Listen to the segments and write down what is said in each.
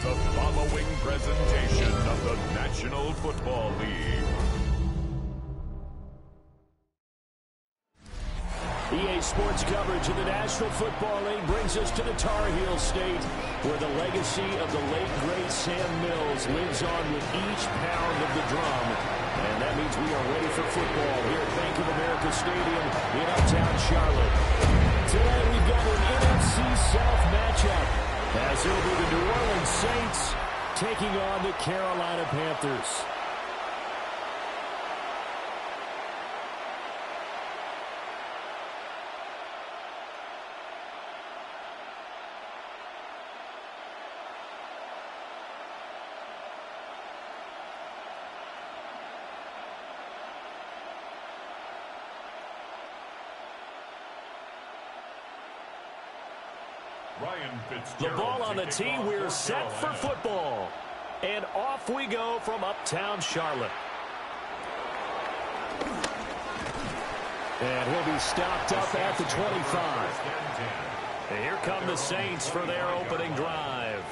the following presentation of the National Football League. EA Sports coverage of the National Football League brings us to the Tar Heel State, where the legacy of the late, great Sam Mills lives on with each pound of the drum. And that means we are ready for football here at Bank of America Stadium in uptown Charlotte. Today we've got an NFC South matchup, as it'll be the New Orleans Saints taking on the Carolina Panthers. The ball on the tee, we're set for football. And off we go from uptown Charlotte. And he'll be stopped up at the 25. And here come the Saints for their opening drive.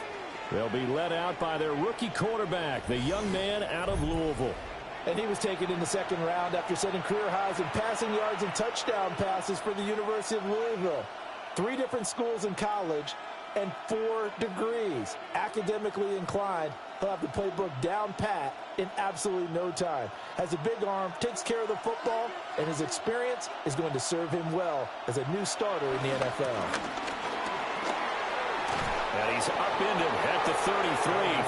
They'll be led out by their rookie quarterback, the young man out of Louisville. And he was taken in the second round after setting career highs in passing yards and touchdown passes for the University of Louisville. 3 different schools in college and 4 degrees. Academically inclined, he'll have the playbook down pat in absolutely no time. Has a big arm, takes care of the football, and his experience is going to serve him well as a new starter in the NFL. And he's upended at the 33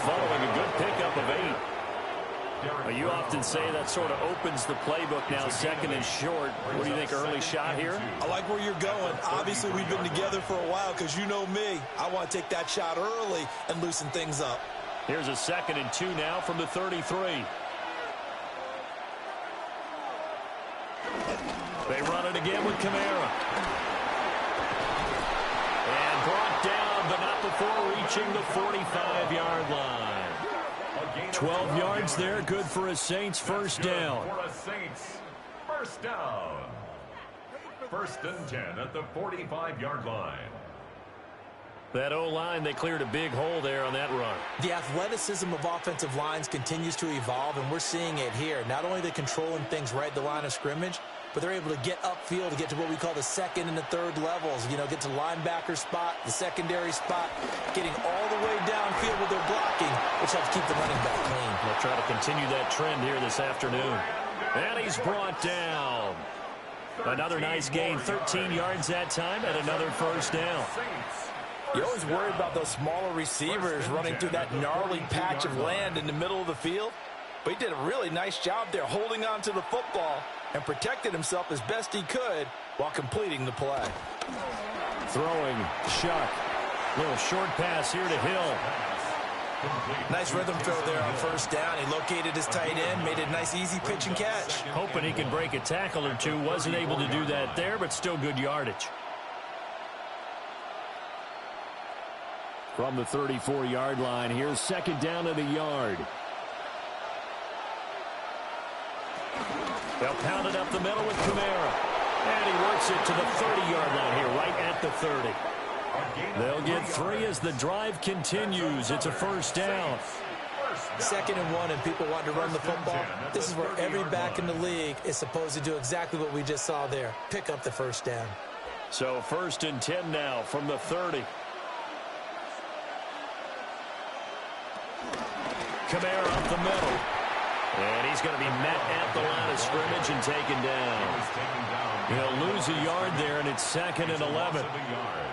following a good pickup of 8. You often say that sort of opens the playbook now, second and short. What do you think, early shot here? I like where you're going. Obviously, we've been together for a while because you know me. I want to take that shot early and loosen things up. Here's a 2nd and 2 now from the 33. They run it again with Kamara. And brought down, but not before reaching the 45-yard line. 12 yards there, good for a Saints first down. For a Saints first down. 1st and 10 at the 45-yard line. That O-line, they cleared a big hole there on that run. The athleticism of offensive lines continues to evolve, and we're seeing it here. Not only are they controlling things right at the line of scrimmage, but they're able to get upfield to get to what we call the 2nd and the 3rd levels. You know, get to linebacker spot, the secondary spot, getting all the way downfield with their blocking, which helps keep the running back clean. They'll try to continue that trend here this afternoon. And he's brought down. Another nice gain, 13 yards that time, and another first down. You always worry about those smaller receivers running through that gnarly patch of land in the middle of the field. But he did a really nice job there holding on to the football and protected himself as best he could while completing the play. Throwing, Shuck. Little short pass here to Hill. Nice rhythm throw there on first down. He located his tight end, made a nice easy pitch and catch. Hoping he could break a tackle or two. Wasn't able to do that there, but still good yardage. From the 34-yard line, here's 2nd down at a yard. They'll pound it up the middle with Kamara. And he works it to the 30-yard line here, right at the 30. They'll get 3 as the drive continues. It's a first down. 2nd and 1, and people want to run the football. This is where every back in the league is supposed to do exactly what we just saw there. Pick up the first down. So 1st and 10 now from the 30. Kamara up the middle. And he's going to be met at the line of scrimmage and taken down. He'll lose a yard there, and it's 2nd and 11.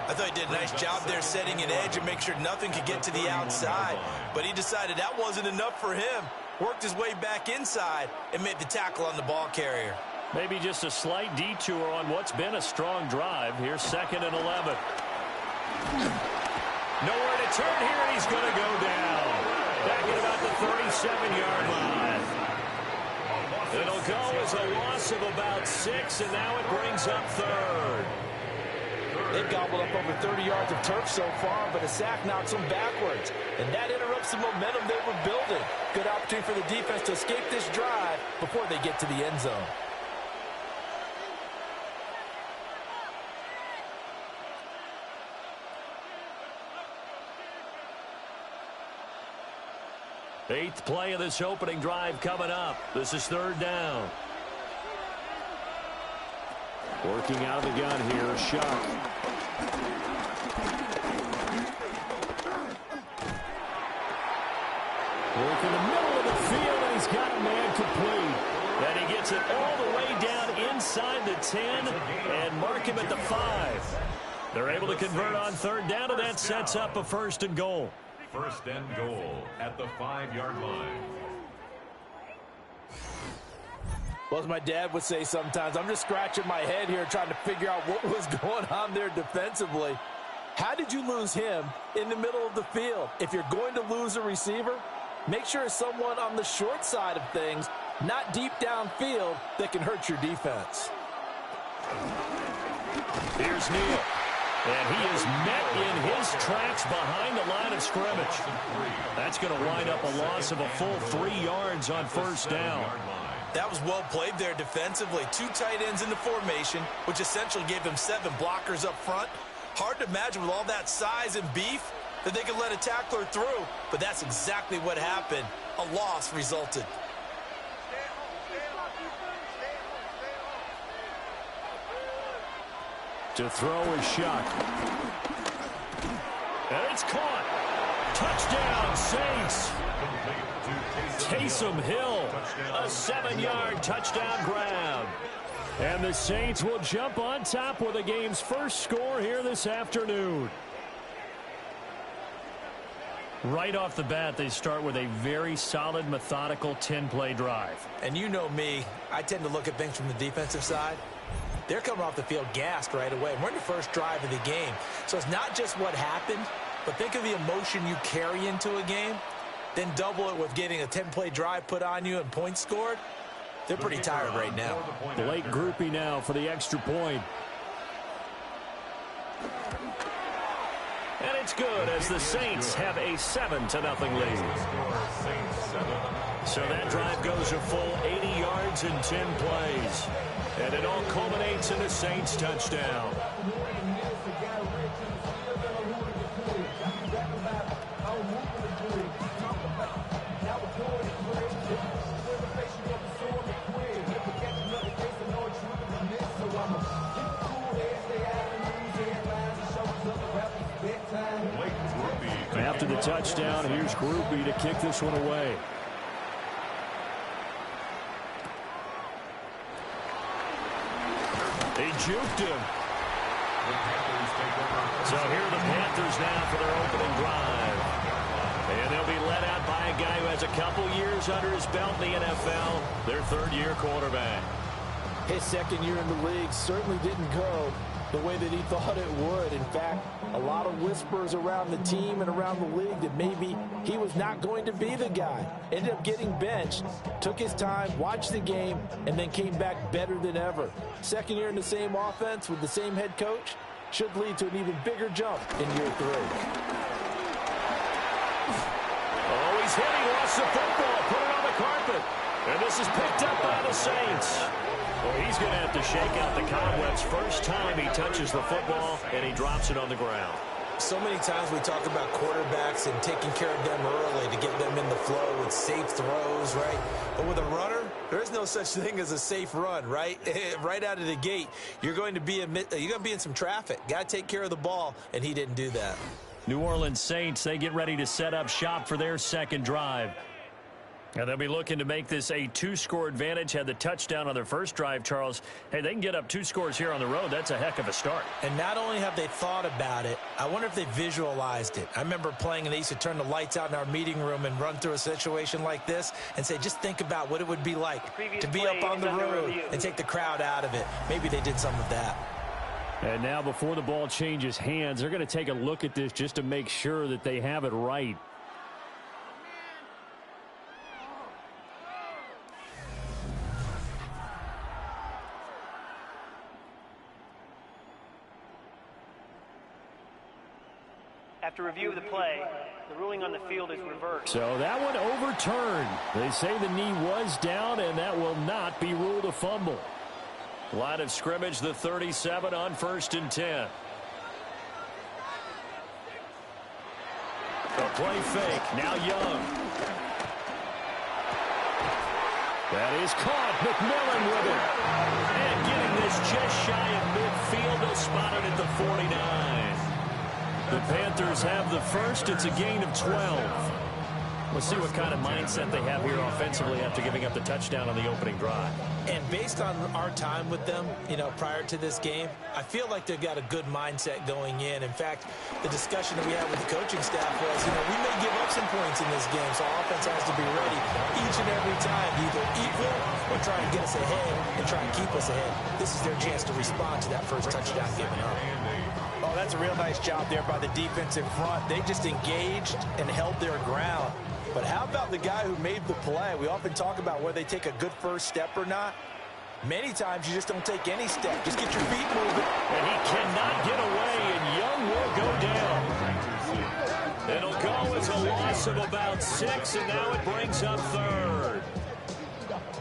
I thought he did a nice job there setting an edge and make sure nothing could get to the outside. But he decided that wasn't enough for him. Worked his way back inside and made the tackle on the ball carrier. Maybe just a slight detour on what's been a strong drive. Here's 2nd and 11. Nowhere to turn here, and he's going to go down. Back at about the 37-yard line. It'll go as a loss of about 6, and now it brings up 3rd. They've gobbled up over 30 yards of turf so far, but a sack knocks them backwards. And that interrupts the momentum they were building. Good opportunity for the defense to escape this drive before they get to the end zone. Eighth play of this opening drive coming up. This is third down. Working out of the gun here, Shuck. Work in the middle of the field, and he's got a man complete. And he gets it all the way down inside the 10 and mark him at the 5. They're able to convert on third down, and that sets up a first and goal. First and goal at the 5-yard line. Well, as my dad would say sometimes, I'm just scratching my head here trying to figure out what was going on there defensively. How did you lose him in the middle of the field? If you're going to lose a receiver, make sure it's someone on the short side of things, not deep downfield, that can hurt your defense. Here's Neal. And he is met in his tracks behind the line of scrimmage. That's going to wind up a loss of a full 3 yards on first down. That was well played there defensively. 2 tight ends in the formation, which essentially gave them 7 blockers up front. Hard to imagine with all that size and beef that they could let a tackler through, but that's exactly what happened. A loss resulted. To throw is Shuck. And it's caught. Touchdown, Saints. Taysom Hill, a 7-yard touchdown grab. And the Saints will jump on top with the game's first score here this afternoon. Right off the bat, they start with a very solid, methodical 10-play drive. And you know me, I tend to look at things from the defensive side. They're coming off the field gassed right away. We're in the first drive of the game. So it's not just what happened, but think of the emotion you carry into a game. Then double it with getting a 10-play drive put on you and points scored. They're pretty tired right now. Blake Groupie now for the extra point. And it's good as the Saints have a 7-0 lead. So that drive goes a full 80 yards in 10 plays. And it all culminates in a Saints touchdown. After the touchdown, here's Groupie to kick this one away. They juked him. So here are the Panthers now for their opening drive. And they'll be led out by a guy who has a couple years under his belt in the NFL, their third-year quarterback. His second year in the league certainly didn't go the way that he thought it would. In fact, a lot of whispers around the team and around the league that maybe he was not going to be the guy. Ended up getting benched, took his time, watched the game, and then came back better than ever. Second year in the same offense with the same head coach should lead to an even bigger jump in year 3. Oh, he's hit. He lost the football. Put it on the carpet. And this is picked up by the Saints. Well, he's going to have to shake out the cobwebs first time he touches the football, and he drops it on the ground. So many times we talk about quarterbacks and taking care of them early to get them in the flow with safe throws, right? But with a runner, there is no such thing as a safe run, right? Right out of the gate, you're going to be in some traffic. Got to take care of the ball, and he didn't do that. New Orleans Saints, they get ready to set up shop for their second drive. And they'll be looking to make this a 2-score advantage. Had the touchdown on their first drive, Charles. Hey, they can get up 2 scores here on the road. That's a heck of a start. And not only have they thought about it, I wonder if they visualized it. I remember playing, and they used to turn the lights out in our meeting room and run through a situation like this and say, just think about what it would be like to be up on the road and take the crowd out of it. Maybe they did some of that. And now before the ball changes hands, they're going to take a look at this just to make sure that they have it right. After review of the play, the ruling on the field is reversed. So that one overturned. They say the knee was down, and that will not be ruled a fumble. Line of scrimmage, the 37 on 1st and 10. A play fake. Now Young. That is caught. McMillan with it. And getting this just shy of midfield. They'll spot it at the 49. The Panthers have the first. It's a gain of 12. We'll see what kind of mindset they have here offensively after giving up the touchdown on the opening drive. And based on our time with them, prior to this game, I feel like they've got a good mindset going in. In fact, the discussion that we had with the coaching staff was, we may give up some points in this game, so offense has to be ready each and every time to either equal or try and get us ahead and try and keep us ahead. This is their chance to respond to that first touchdown given up. Oh, that's a real nice job there by the defense in front. They just engaged and held their ground. But how about the guy who made the play? We often talk about whether they take a good first step or not. Many times you just don't take any step. Just get your feet moving. And he cannot get away, and Young will go down. It'll go as a loss of about 6, and now it brings up third.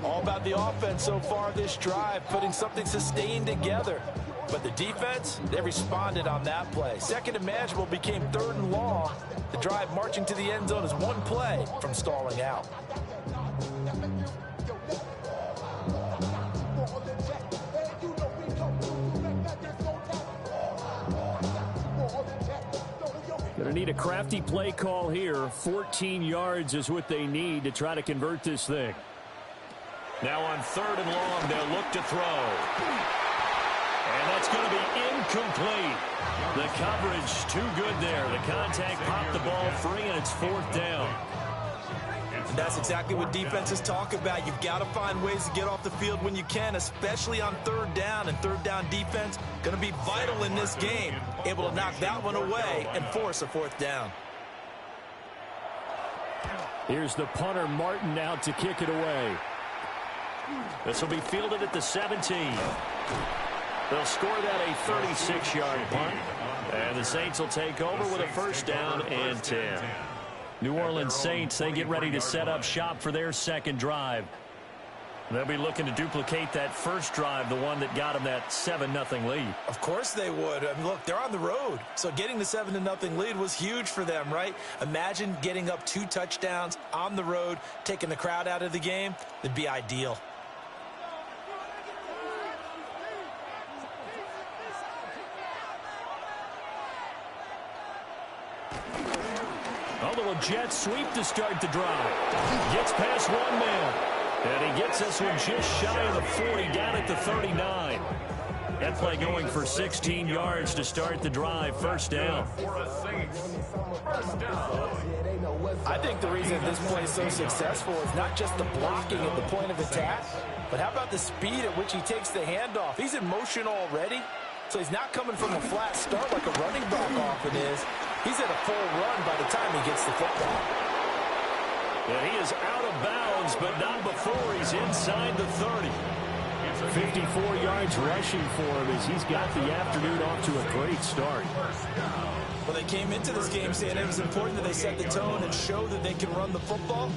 All about the offense so far this drive, putting something sustained together. But the defense, they responded on that play. Second and manageable became third and long. The drive marching to the end zone is one play from stalling out. Going to need a crafty play call here. 14 yards is what they need to try to convert this thing. Now on third and long, they'll look to throw. And that's going to be incomplete. The coverage too good there. The contact popped the ball free, and it's fourth down. And that's exactly what defenses talk about. You've got to find ways to get off the field when you can, especially on third down. And third down defense going to be vital in this game. Able to knock that one away and force a fourth down. Here's the punter, Martin, out to kick it away. This will be fielded at the 17. They'll score that a 36-yard punt. And the Saints will take over with a first down and 10. New Orleans Saints, they get ready to set up shop for their second drive. They'll be looking to duplicate that first drive, the one that got them that 7-0 lead. Of course they would. I mean, look, they're on the road. So getting the 7-0 lead was huge for them, right? Imagine getting up 2 touchdowns on the road, taking the crowd out of the game. That'd be ideal. A little jet sweep to start the drive. Gets past one man. And he gets this one just shy of the 40, down at the 39. That play going for 16 yards to start the drive. First down. I think the reason this play is so successful is not just the blocking at the point of attack, but how about the speed at which he takes the handoff? He's in motion already, so he's not coming from a flat start like a running back often is. He's at a full run by the time he gets the football. And he is out of bounds, but not before he's inside the 30. 54 yards rushing for him as he's got the afternoon off to a great start. Well, they came into this game saying it was important that they set the tone and show that they can run the football.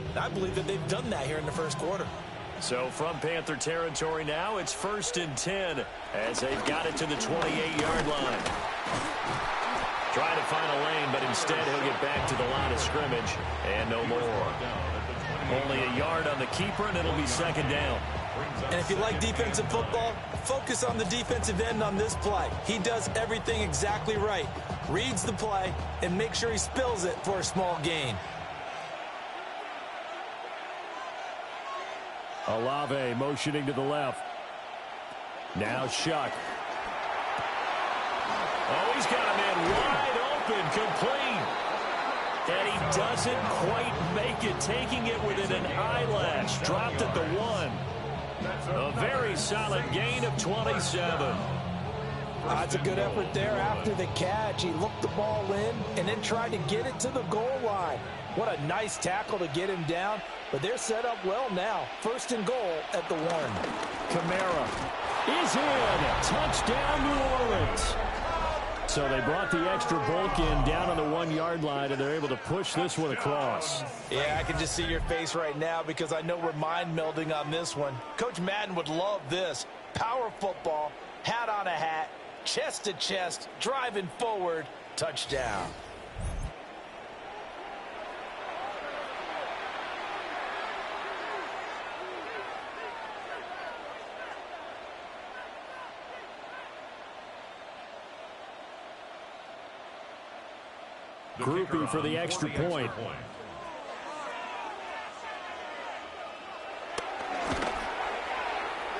And I believe that they've done that here in the first quarter. So from Panther territory now, it's 1st and 10 as they've got it to the 28-yard line. Trying to find a lane, but instead he'll get back to the line of scrimmage and no more. Only a yard on the keeper, and it'll be second down. And if you like defensive football, focus on the defensive end on this play. He does everything exactly right. Reads the play and makes sure he spills it for a small gain. Olave motioning to the left. Now Shuck. Oh, he's got a man wide open, complete. And he doesn't quite make it, taking it within an eyelash. Dropped at the 1. A very solid gain of 27. That's a good effort there after the catch. He looked the ball in and then tried to get it to the goal line. What a nice tackle to get him down. But they're set up well now. 1st and goal at the 1. Kamara is in. Touchdown, New Orleans. So they brought the extra bulk in down on the 1-yard line, and they're able to push this one across. Yeah, I can just see your face right now because I know we're mind melding on this one. Coach Madden would love this. Power football, hat on a hat, chest to chest, driving forward, touchdown. Groupie for the extra point.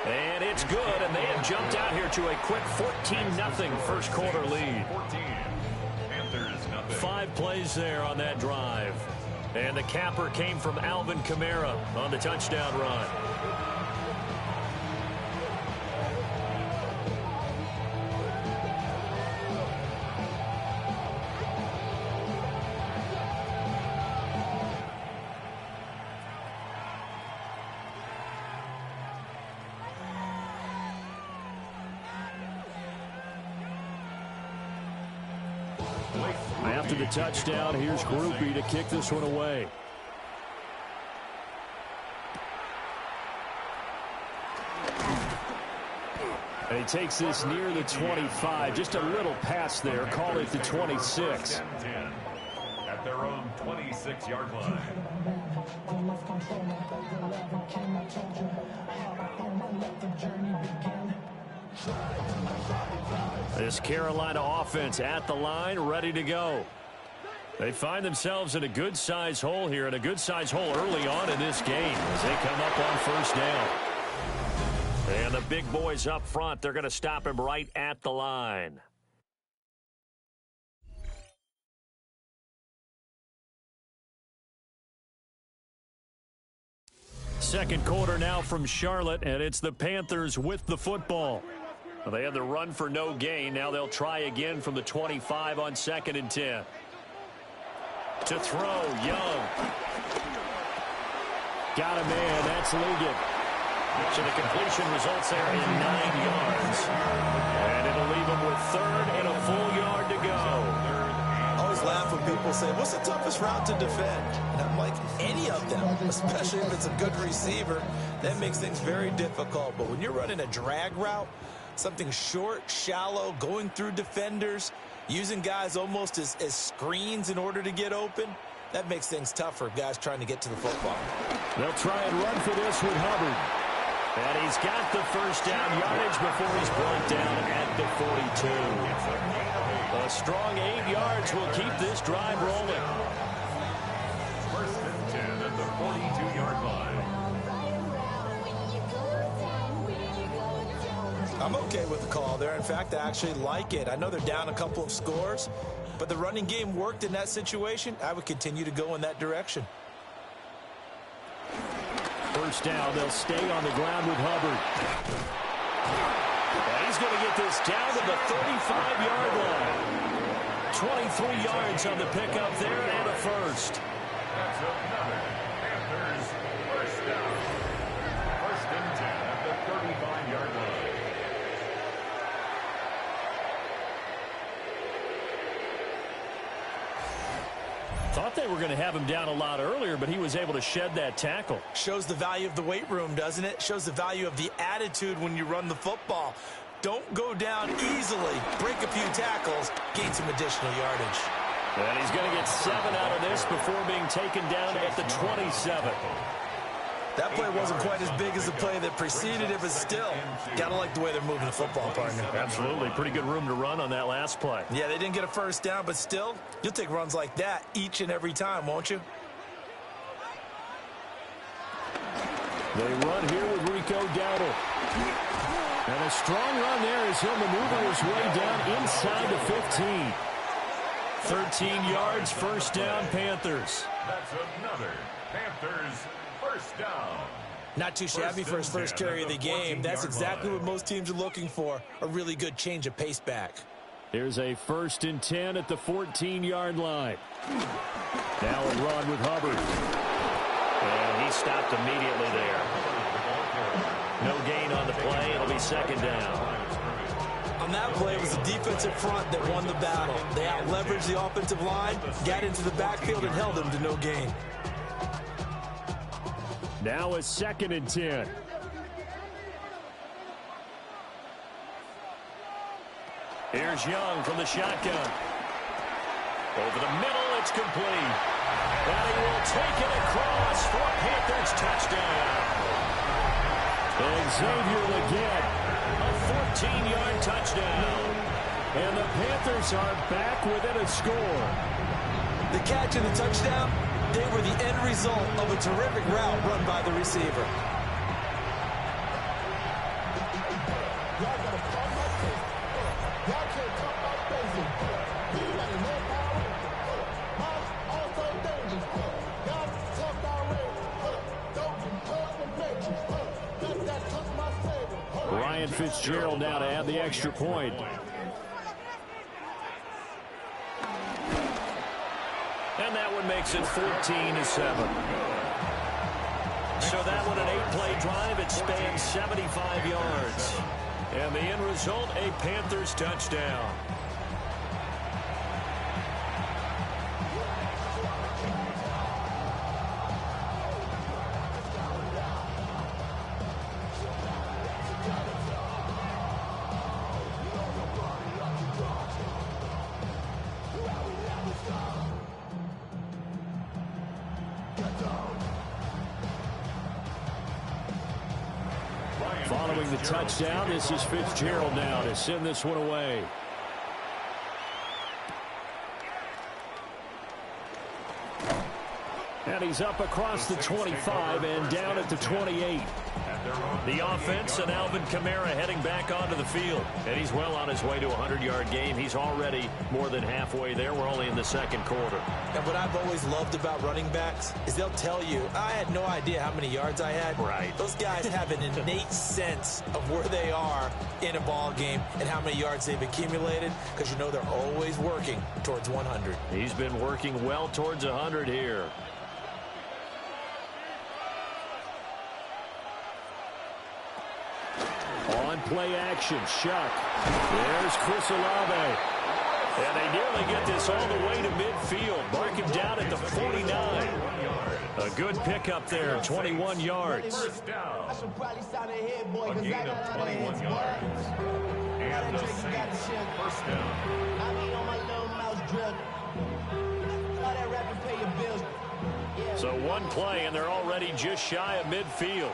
And it's good, and they have jumped out here to a quick 14-0 first quarter lead. 14. Panthers nothing. 5 plays there on that drive. And the capper came from Alvin Kamara on the touchdown run. After the touchdown, here's Groupie to kick this one away. And he takes this near the 25. Just a little pass there. Call it the 26. At their own 26-yard line. This Carolina offense at the line, ready to go. They find themselves in a good-sized hole here, and a good-sized hole early on in this game as they come up on first down. And the big boys up front, they're going to stop him right at the line. Second quarter now from Charlotte, and it's the Panthers with the football. Well, they had the run for no gain. Now they'll try again from the 25 on 2nd and 10. To throw, Young. Got a man, that's Ligon. So the completion results there in 9 yards. And it'll leave him with 3rd and a full yard to go. I always laugh when people say, what's the toughest route to defend? And I'm like, any of them, especially if it's a good receiver. That makes things very difficult. But when you're running a drag route, something short, shallow, going through defenders, using guys almost as screens in order to get open, that makes things tough for guys trying to get to the football. They'll try and run for this with Hubbard. And he's got the first down yardage before he's brought down at the 42. A strong 8 yards will keep this drive rolling. 1st and 10 at the 42-yard line. I'm okay with the call there. In fact, I actually like it. I know they're down a couple of scores, but the running game worked in that situation. I would continue to go in that direction. First down, they'll stay on the ground with Hubbard. And he's going to get this down to the 35-yard line. 23 yards on the pickup there and a first. That's another Panthers first down. 1st and 10 at the 35-yard line. Thought they were going to have him down a lot earlier, but he was able to shed that tackle. Shows the value of the weight room, doesn't it? Shows the value of the attitude when you run the football. Don't go down easily. Break a few tackles. Gain some additional yardage. And he's going to get 7 out of this before being taken down at the 27. That play wasn't quite as big as the play that preceded it, but still, got to like the way they're moving the football, partner. Absolutely. Pretty good room to run on that last play. Yeah, they didn't get a first down, but still, you'll take runs like that each and every time, won't you? They run here with Rico Dowdle. And a strong run there as he'll maneuver his way down inside the 15. 13 yards, first down, Panthers. That's another Panthers first down. Not too shabby for his first carry of the game. That's exactly what most teams are looking for, a really good change of pace back. Here's a 1st and 10 at the 14-yard line. Now a run with Hubbard. And he stopped immediately there. No gain on the play. It'll be 2nd down. On that play, it was the defensive front that won the battle. They out-leveraged the offensive line, got into the backfield, and held them to no gain. Now a 2nd and 10. Here's Young from the shotgun. Over the middle, it's complete. And he will take it across for a Panthers touchdown. And Xavier Legette, a 14-yard touchdown. And the Panthers are back within a score. The catch and the touchdown, they were the end result of a terrific route run by the receiver. Ryan Fitzgerald now to add the extra point. And that one makes it 14-7. So that one, an 8-play drive. It spans 75 yards. And the end result, a Panthers touchdown. Following the touchdown, this is Fitzgerald now to send this one away. And he's up across the 25 and down at the 28. The offense and Alvin Kamara heading back onto the field. And he's well on his way to a 100-yard game. He's already more than halfway there. We're only in the second quarter. And what I've always loved about running backs is they'll tell you, I had no idea how many yards I had. Right. Those guys have an innate sense of where they are in a ball game and how many yards they've accumulated, because you know they're always working towards 100. He's been working well towards 100 here. On play action, Shuck. There's Chris Olave. And they nearly get this all the way to midfield. Mark him down at the 49. A good pickup there, 21 yards. First down. A gain of 21 yards. And the Saints first down. So one play, and they're already just shy of midfield.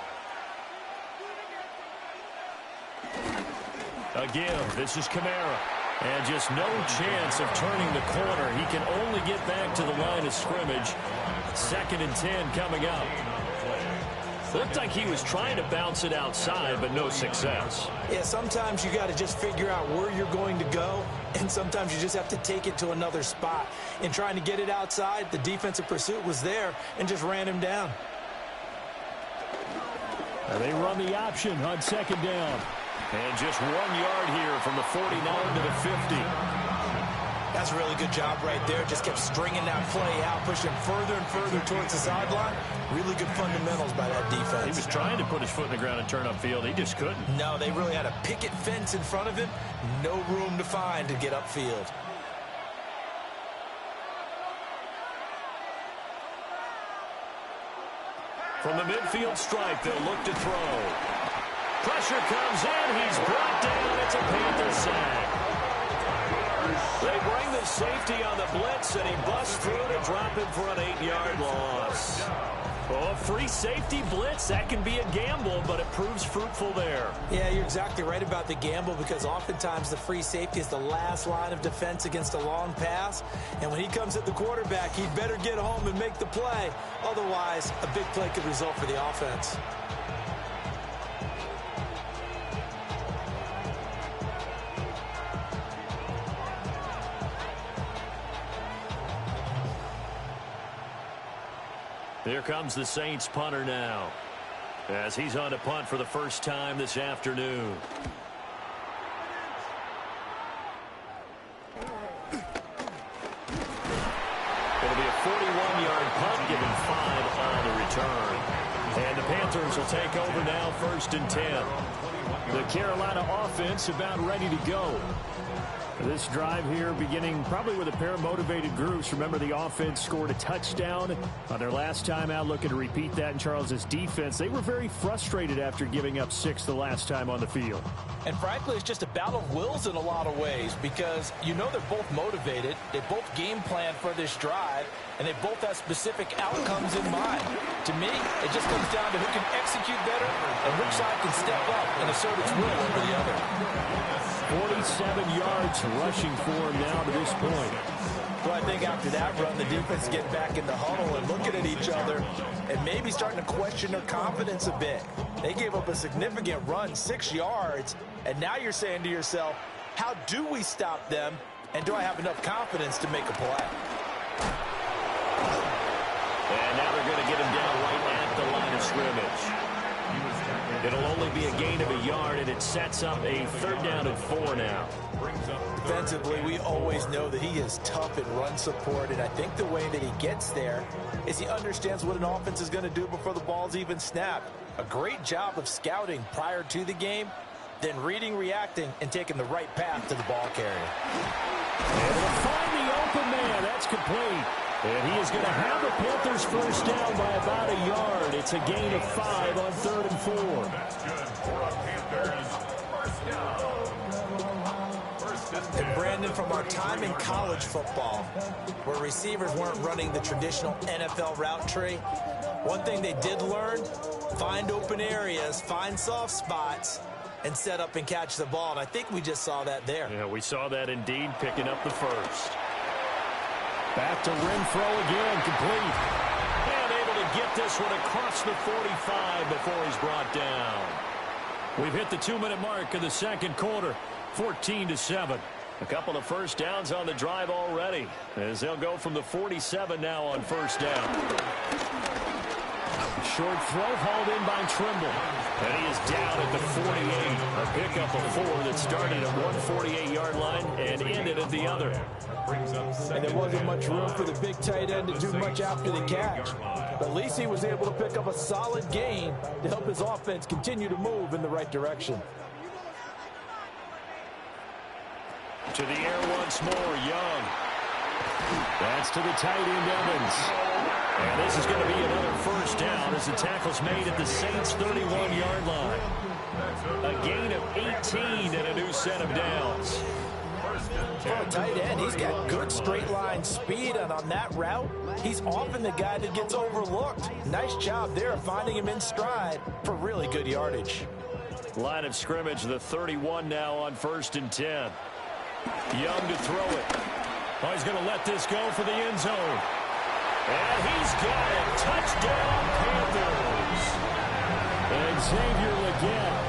Again, this is Kamara. And just no chance of turning the corner. He can only get back to the line of scrimmage. 2nd and 10 coming up. Looked like he was trying to bounce it outside, but no success. Yeah, sometimes you got to just figure out where you're going to go, and sometimes you just have to take it to another spot. In trying to get it outside, the defensive pursuit was there and just ran him down. And they run the option on 2nd down. And just 1 yard here from the 49 to the 50. That's a really good job right there. Just kept stringing that play out, pushing further and further towards the sideline. Really good fundamentals by that defense. He was trying to put his foot in the ground and turn upfield. He just couldn't. No, they really had a picket fence in front of him. No room to find to get upfield. From the midfield stripe, they'll look to throw. Pressure comes in. He's brought down. It's a Panthers sack. They bring the safety on the blitz, and he busts through to drop him for an 8-yard loss. Oh, free safety blitz, that can be a gamble, but it proves fruitful there. Yeah, you're exactly right about the gamble, because oftentimes the free safety is the last line of defense against a long pass. And when he comes at the quarterback, he'd better get home and make the play. Otherwise, a big play could result for the offense. Here comes the Saints punter now, as he's on to punt for the first time this afternoon. It'll be a 41-yard punt, given 5 on the return. And the Panthers will take over now, 1st and 10. The Carolina offense about ready to go. This drive here beginning probably with a pair of motivated groups. Remember, the offense scored a touchdown on their last time out. Looking to repeat that in Charles's defense. They were very frustrated after giving up 6 the last time on the field. And frankly, it's just a battle of wills in a lot of ways, because you know they're both motivated. They both game plan for this drive, and they both have specific outcomes in mind. To me, it just comes down to who can execute better and which side can step up and assert its will over the other. 47 yards rushing for him now to this point. Well, I think after that run, the defense get back in the huddle and looking at each other and maybe starting to question their confidence a bit. They gave up a significant run, 6 yards, and now you're saying to yourself, how do we stop them, and do I have enough confidence to make a play? And now they're going to get him down right at the line of scrimmage. It'll only be a gain of a yard, and it sets up a 3rd down and 4 now. Defensively, we always know that he is tough in run support, and I think the way that he gets there is he understands what an offense is going to do before the ball's even snapped. A great job of scouting prior to the game, then reading, reacting, and taking the right path to the ball carrier. Able to find the open man. That's complete. And he is going to have the Panthers first down by about a yard. It's a gain of 5 on 3rd and 4. That's good for a Panthers first down. And Brandon, from our time in college football, where receivers weren't running the traditional NFL route tree, one thing they did learn, find open areas, find soft spots, and set up and catch the ball. And I think we just saw that there. Yeah, we saw that indeed, picking up the first. Back to Renfro again, complete. And able to get this one across the 45 before he's brought down. We've hit the 2-minute mark of the second quarter, 14-7. A couple of first downs on the drive already, as they'll go from the 47 now on first down. Short throw hauled in by Trimble. And he is down at the 48. A pickup of 4 that started at one 48-yard line and ended at the other. And there wasn't much room for the big tight end to do much after the catch. But at least he was able to pick up a solid gain to help his offense continue to move in the right direction. To the air once more, Young. That's to the tight end, Evans. And this is going to be another first down as the tackle's made at the Saints' 31-yard line. A gain of 18 and a new set of downs. For a tight end, he's got good straight line speed, and on that route, he's often the guy that gets overlooked. Nice job there finding him in stride for really good yardage. Line of scrimmage, the 31 now on 1st and 10. Young to throw it. Oh, he's going to let this go for the end zone. And he's got it. Touchdown, Panthers. And Xavier Legette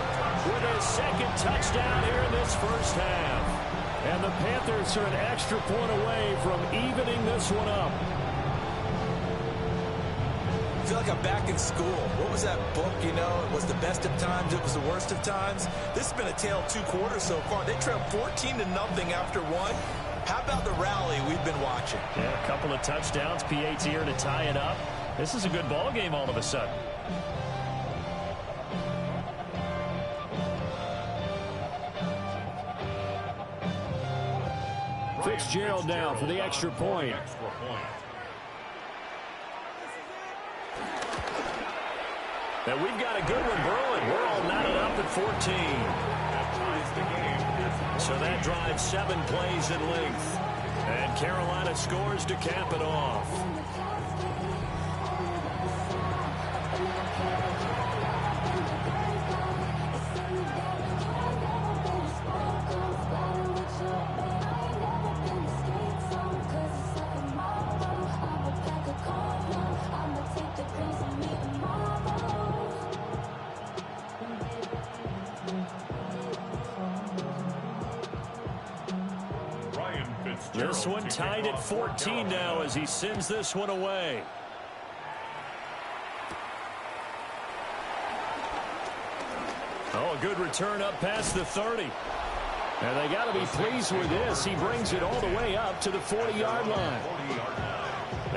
with his 2nd touchdown here in this first half. And the Panthers are an extra point away from evening this one up. I feel like I'm back in school. What was that book, you know? It was the best of times, it was the worst of times. This has been a tale of 2 quarters so far. They trailed 14-0 after 1. How about the rally we've been watching? Yeah, a couple of touchdowns. PAT here to tie it up. This is a good ball game all of a sudden. Fitzgerald now for the extra point. And we've got a good one brewing. We're all knotted up at 14. So that drives 7 plays in length. And Carolina scores to cap it off. This one tied at 14 now as he sends this one away. Oh, a good return up past the 30. And they got to be pleased with this. He brings it all the way up to the 40-yard line.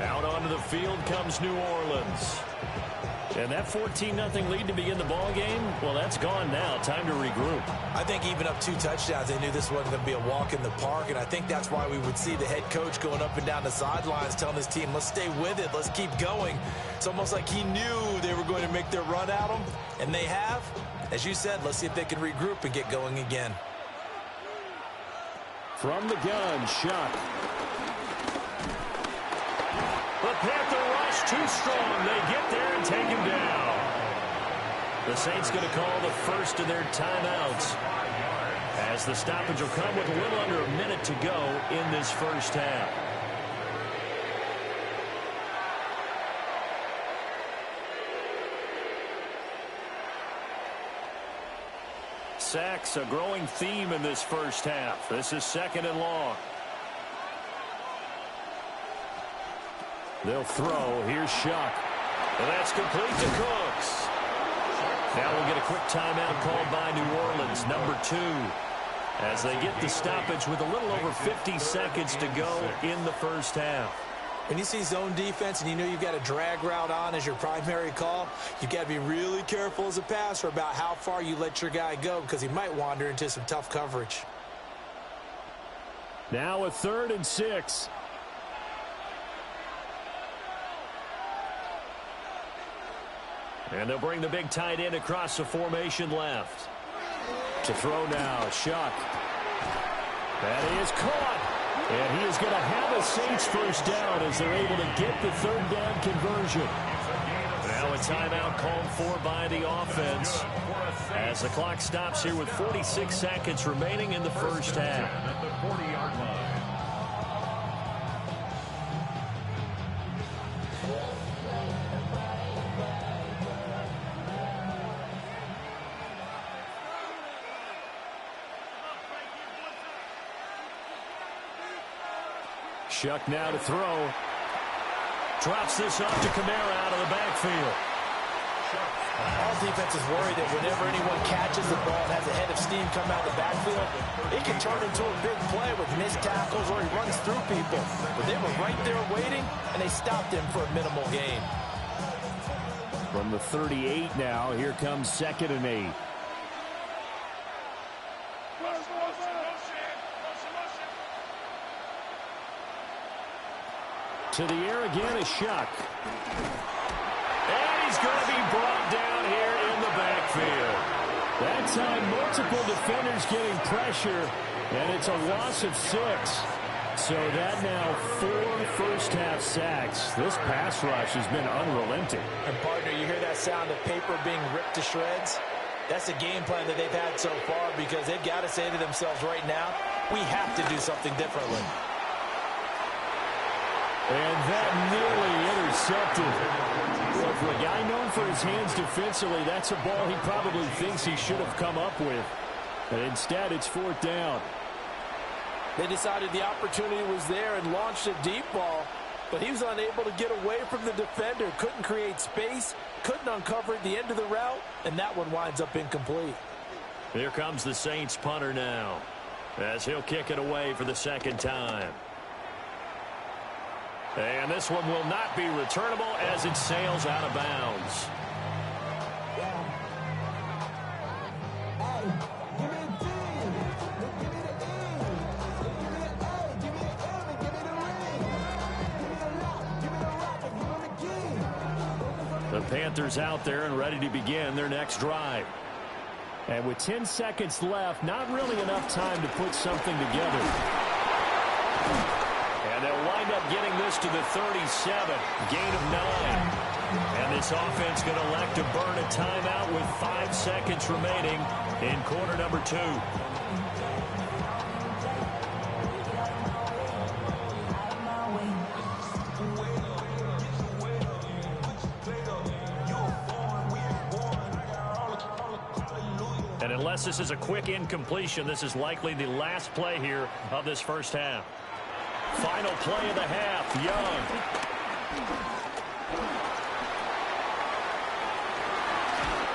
Out onto the field comes New Orleans. And that 14-0 lead to begin the ball game, well, that's gone now. Time to regroup. I think even up 2 touchdowns, they knew this wasn't going to be a walk in the park, and I think that's why we would see the head coach going up and down the sidelines telling his team, let's stay with it, let's keep going. It's almost like he knew they were going to make their run at him, and they have. As you said, let's see if they can regroup and get going again. From the gun, shot. The Panther rush too strong. They get there and take him down. The Saints going to call the first of their timeouts, as the stoppage will come with a little under a minute to go in this first half. Sacks, a growing theme in this first half. This is 2nd and long. They'll throw. Here's Shuck. And that's complete to Cooks. Now we'll get a quick timeout called by New Orleans, number 2, as they get the stoppage with a little over 50 seconds to go in the first half. When you see zone defense and you know you've got a drag route on as your primary call, you've got to be really careful as a passer about how far you let your guy go because he might wander into some tough coverage. Now a 3rd and 6. And they'll bring the big tight end across the formation left. To throw now, Shuck. That is caught. And he is going to have a Saints first down as they're able to get the 3rd down conversion. Now a timeout called for by the offense as the clock stops here with 46 seconds remaining in the first half. At the 40-yard line. Shuck now to throw. Drops this off to Kamara out of the backfield. All defense is worried that whenever anyone catches the ball and has a head of steam come out of the backfield, it can turn into a big play with missed tackles or he runs through people. But they were right there waiting, and they stopped him for a minimal gain. From the 38 now, here comes 2nd and 8. To the air again is Shuck. And he's going to be brought down here in the backfield. That time, multiple defenders getting pressure, and it's a loss of 6. So that now 4 first-half sacks. This pass rush has been unrelenting. And, partner, you hear that sound of paper being ripped to shreds? That's the game plan that they've had so far because they've got to say to themselves right now, we have to do something differently. And that nearly intercepted. Well, for a guy known for his hands defensively, that's a ball he probably thinks he should have come up with. But instead, it's 4th down. They decided the opportunity was there and launched a deep ball, but he was unable to get away from the defender. Couldn't create space, couldn't uncover at the end of the route, and that one winds up incomplete. Here comes the Saints punter now, as he'll kick it away for the 2nd time. And this one will not be returnable as it sails out of bounds. The Panthers out there and ready to begin their next drive. And with 10 seconds left, not really enough time to put something together. And they'll wind up getting this to the 37, gain of 9. And this offense going to elect to burn a timeout with 5 seconds remaining in quarter number 2. And unless this is a quick incompletion, this is likely the last play here of this first half. Final play of the half, Young.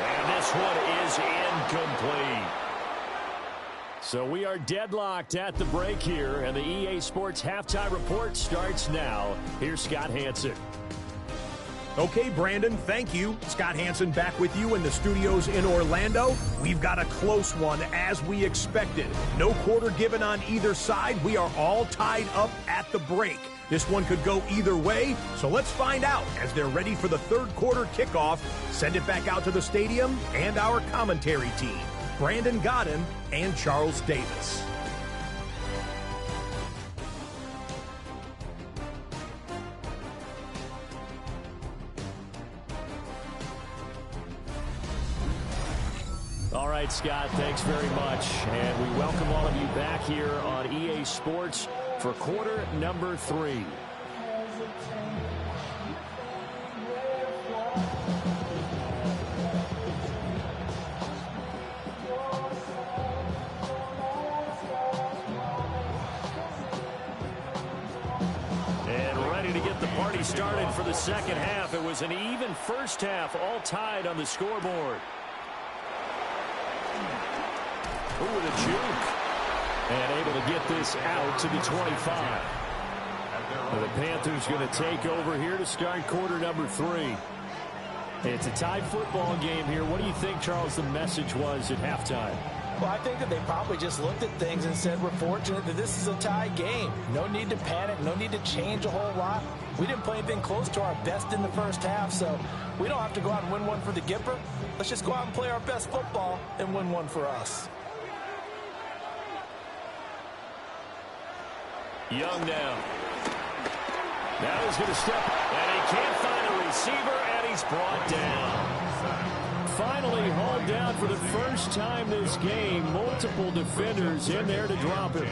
And this one is incomplete. So we are deadlocked at the break here, and the EA Sports Halftime Report starts now. Here's Scott Hanson. Okay, Brandon, thank you. Scott Hanson back with you in the studios in Orlando. We've got a close one, as we expected. No quarter given on either side. We are all tied up at the break. This one could go either way, so let's find out as they're ready for the third quarter kickoff. Send it back out to the stadium and our commentary team, Brandon Godden and Charles Davis. All right, Scott, thanks very much. And we welcome all of you back here on EA Sports for quarter number 3. already started for the second half. It was an even first half, all tied on the scoreboard. Ooh, with a juke. And able to get this out to the 25. The Panthers going to take over here to start quarter number 3. It's a tied football game here. What do you think, Charles, the message was at halftime? Well, I think that they probably just looked at things and said, we're fortunate that this is a tie game. No need to panic. No need to change a whole lot. We didn't play anything close to our best in the first half, so we don't have to go out and win one for the Gipper. Let's just go out and play our best football and win one for us. Young now. Now he's going to step, and he can't find a receiver, and he's brought down. Finally hauled down for the first time this game. Multiple defenders in there to drop him.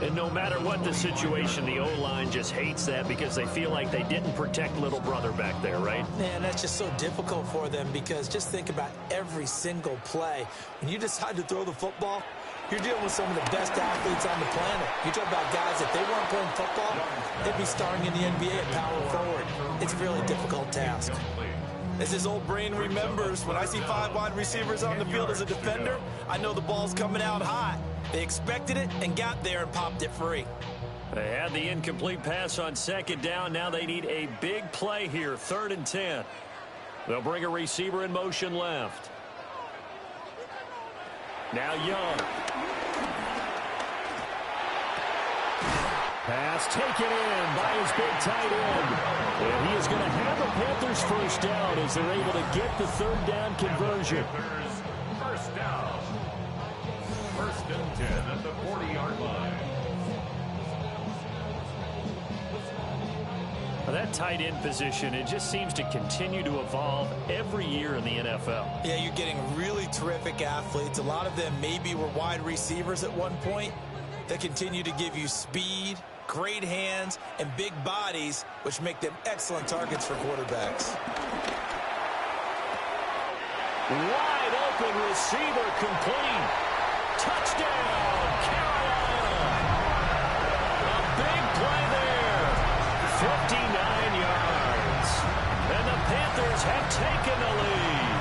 And no matter what the situation, the O-line just hates that because they feel like they didn't protect little brother back there, right? Man, that's just so difficult for them because just think about every single play. When you decide to throw the football, you're dealing with some of the best athletes on the planet. You talk about guys, if they weren't playing football, they'd be starring in the NBA at power forward. It's a really difficult task. As his old brain remembers, when I see 5 wide receivers on the field as a defender, I know the ball's coming out hot. They expected it and got there and popped it free. They had the incomplete pass on second down. Now they need a big play here, 3rd and 10. They'll bring a receiver in motion left. Now Young. Pass taken in by his big tight end. And he is going to have the Panthers first down as they're able to get the 3rd down conversion. First down. 1st and 10 at the 40-yard line. Well, that tight end position, it just seems to continue to evolve every year in the NFL. Yeah, you're getting really terrific athletes. A lot of them maybe were wide receivers at one point. They continue to give you speed, great hands, and big bodies, which make them excellent targets for quarterbacks. Wide open receiver complete. Touchdown, Carolina. A big play there. 59 yards. And the Panthers have taken the lead.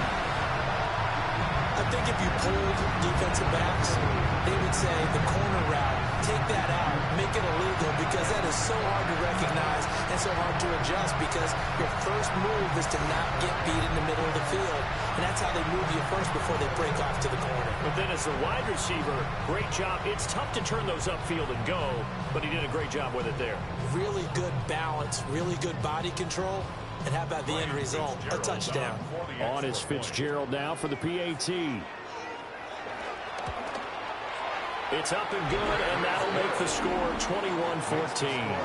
I think if you pulled defensive backs, they would say the corner route, take that out, make it illegal, because that is so hard to recognize and so hard to adjust because your first move is to not get beat in the middle of the field. And that's how they move you first before they break off to the corner. But then as a wide receiver, great job. It's tough to turn those upfield and go, but he did a great job with it there. Really good balance, really good body control. And how about the end result? A touchdown. On is Fitzgerald now for the PAT. It's up and good, and that'll make the score 21-14.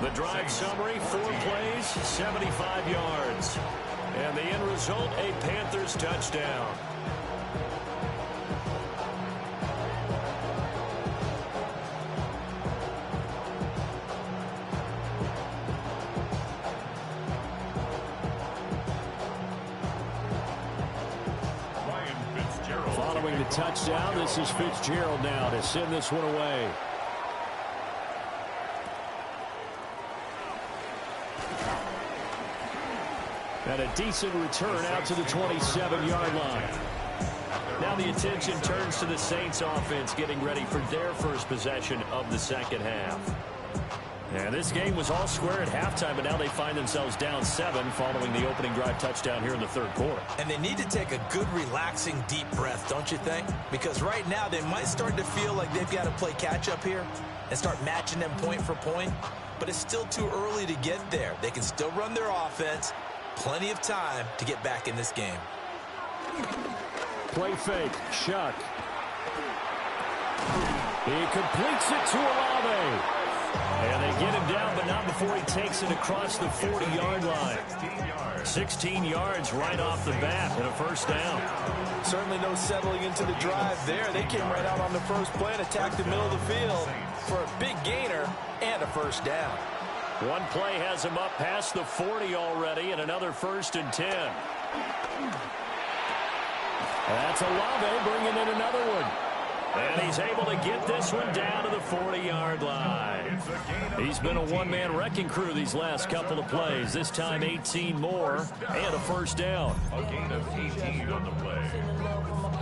The drive summary, 4 plays, 75 yards. And the end result, a Panthers touchdown. Following the touchdown, this is Fitzgerald now to send this one away. And a decent return out to the 27-yard line. Now the attention turns to the Saints offense getting ready for their first possession of the second half. And this game was all square at halftime, but now they find themselves down 7 following the opening drive touchdown here in the 3rd quarter. And they need to take a good, relaxing, deep breath, don't you think? Because right now they might start to feel like they've got to play catch-up here and start matching them point for point. But it's still too early to get there. They can still run their offense. Plenty of time to get back in this game. Play fake. Shuck. He completes it to Olave. And they get him down, but not before he takes it across the 40-yard line. 16 yards right off the bat and a first down. Certainly no settling into the drive there. They came right out on the first play and attacked the middle of the field for a big gainer and a first down. One play has him up past the 40 already and another 1st and 10. That's Olave bringing in another one. And he's able to get this one down to the 40-yard line. He's been a one-man wrecking crew these last couple of plays. This time 18 more and a first down. A gain of 18 on the play.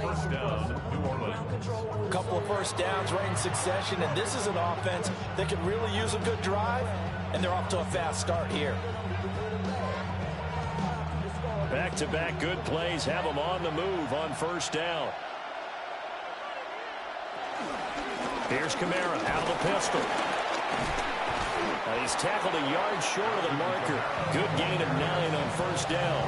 First down, New Orleans. A couple of first downs right in succession, and this is an offense that could really use a good drive, and they're off to a fast start here. Back-to-back good plays have them on the move on first down. Here's Kamara out of the pistol. He's tackled a yard short of the marker. Good gain of 9 on first down.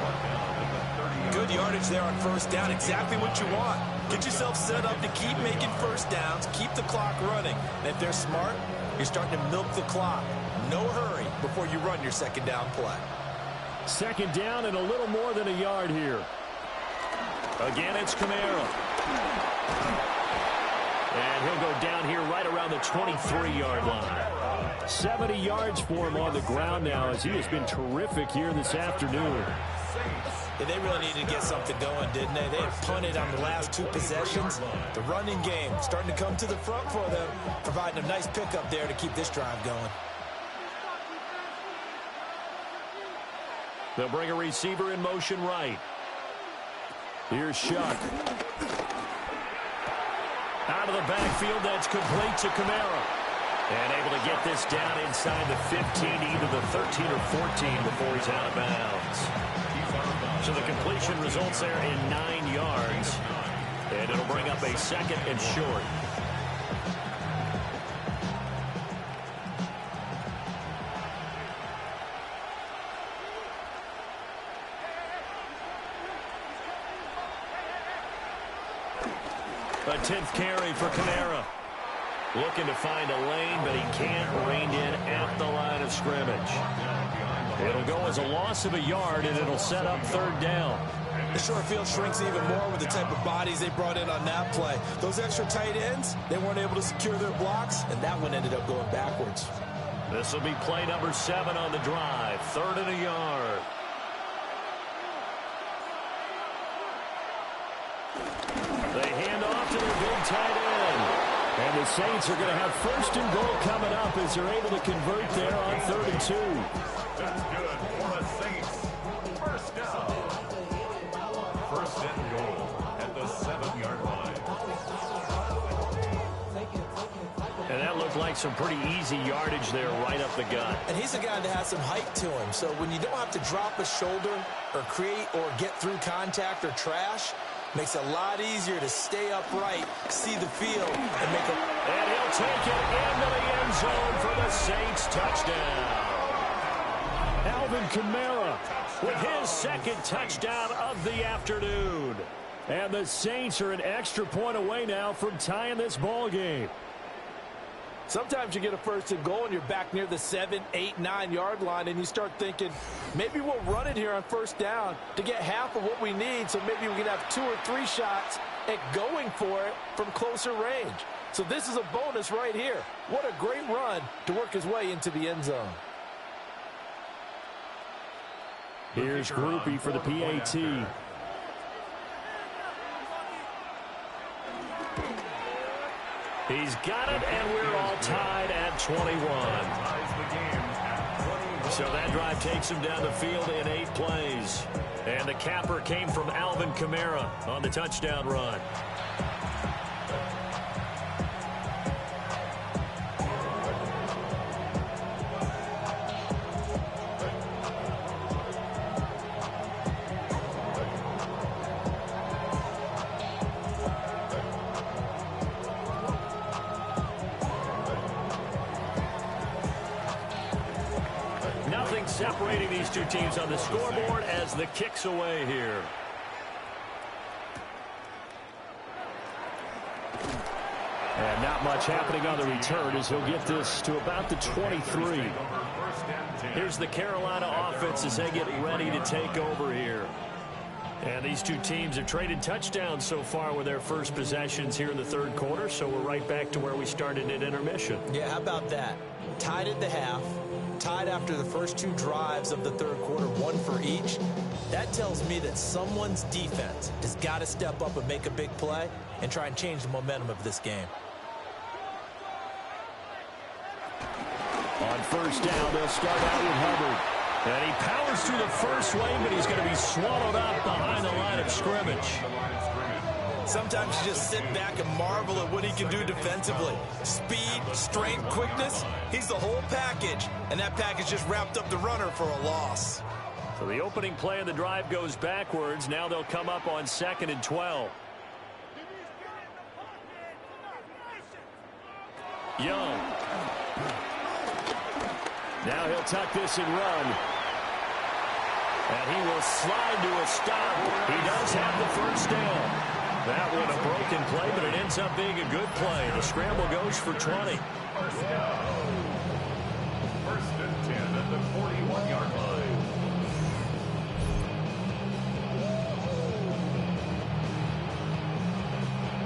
Good yardage there on first down. Exactly what you want. Get yourself set up to keep making first downs, keep the clock running. And if they're smart, you're starting to milk the clock. No hurry before you run your second down play. Second down and a little more than a yard here. Again, it's Kamara. And he'll go down here right around the 23-yard line. 70 yards for him on the ground now as he has been terrific here this afternoon. Yeah, they really needed to get something going, didn't they? They had punted on the last 2 possessions. The running game starting to come to the front for them, providing a nice pickup there to keep this drive going. They'll bring a receiver in motion right. Here's Shuck. Out of the backfield, that's complete to Kamara. And able to get this down inside the 15, either the 13 or 14 before he's out of bounds. So the completion results there in 9 yards. And it'll bring up a second and short. A 10th carry for Kamara. Looking to find a lane, but he can't. Reined in at the line of scrimmage. It'll go as a loss of a yard, and it'll set up third down. The short field shrinks even more with the type of bodies they brought in on that play. Those extra tight ends, they weren't able to secure their blocks, and that one ended up going backwards. This will be play number 7 on the drive. 3rd and a yard. They hand off to their big tight end. And the Saints are going to have first and goal coming up as they're able to convert there on 3rd and 2. That's good for the Saints. First down. First and goal at the 7-yard line. And that looked like some pretty easy yardage there right up the gut. And he's a guy that has some height to him. So when you don't have to drop a shoulder or create or get through contact or trash, makes it a lot easier to stay upright, see the field, and make a... And he'll take it into the end zone for the Saints touchdown. Alvin Kamara with his second touchdown of the afternoon. And the Saints are an extra point away now from tying this ball game. Sometimes you get a first and goal and you're back near the 7, 8, 9-yard line and you start thinking, maybe we'll run it here on first down to get half of what we need, so maybe we can have 2 or 3 shots at going for it from closer range. So this is a bonus right here. What a great run to work his way into the end zone. Here's Groupie for the PAT. He's got it, and we're all tied at 21. So that drive takes him down the field in 8 plays. And the capper came from Alvin Kamara on the touchdown run. Separating these two teams on the scoreboard as the kick's away here. And not much happening on the return as he'll get this to about the 23. Here's the Carolina offense as they get ready to take over here. And these two teams have traded touchdowns so far with their first possessions here in the 3rd quarter, so we're right back to where we started at intermission. Yeah, how about that? Tied at the half. tied after the first 2 drives of the third quarter, 1 for each. That tells me that someone's defense has got to step up and make a big play and try and change the momentum of this game. On first down, they'll start out with Hubbard. And he powers through the first lane, but he's going to be swallowed up behind the line of scrimmage. Sometimes you just sit back and marvel at what he can do defensively. Speed, strength, quickness, he's the whole package. And that package just wrapped up the runner for a loss. So the opening play of the drive goes backwards. Now they'll come up on 2nd and 12. Young. Now he'll tuck this and run. And he will slide to a stop. He does have the first down. That one a broken play, but it ends up being a good play. The scramble goes for 20. First and 10 at the 41-yard line.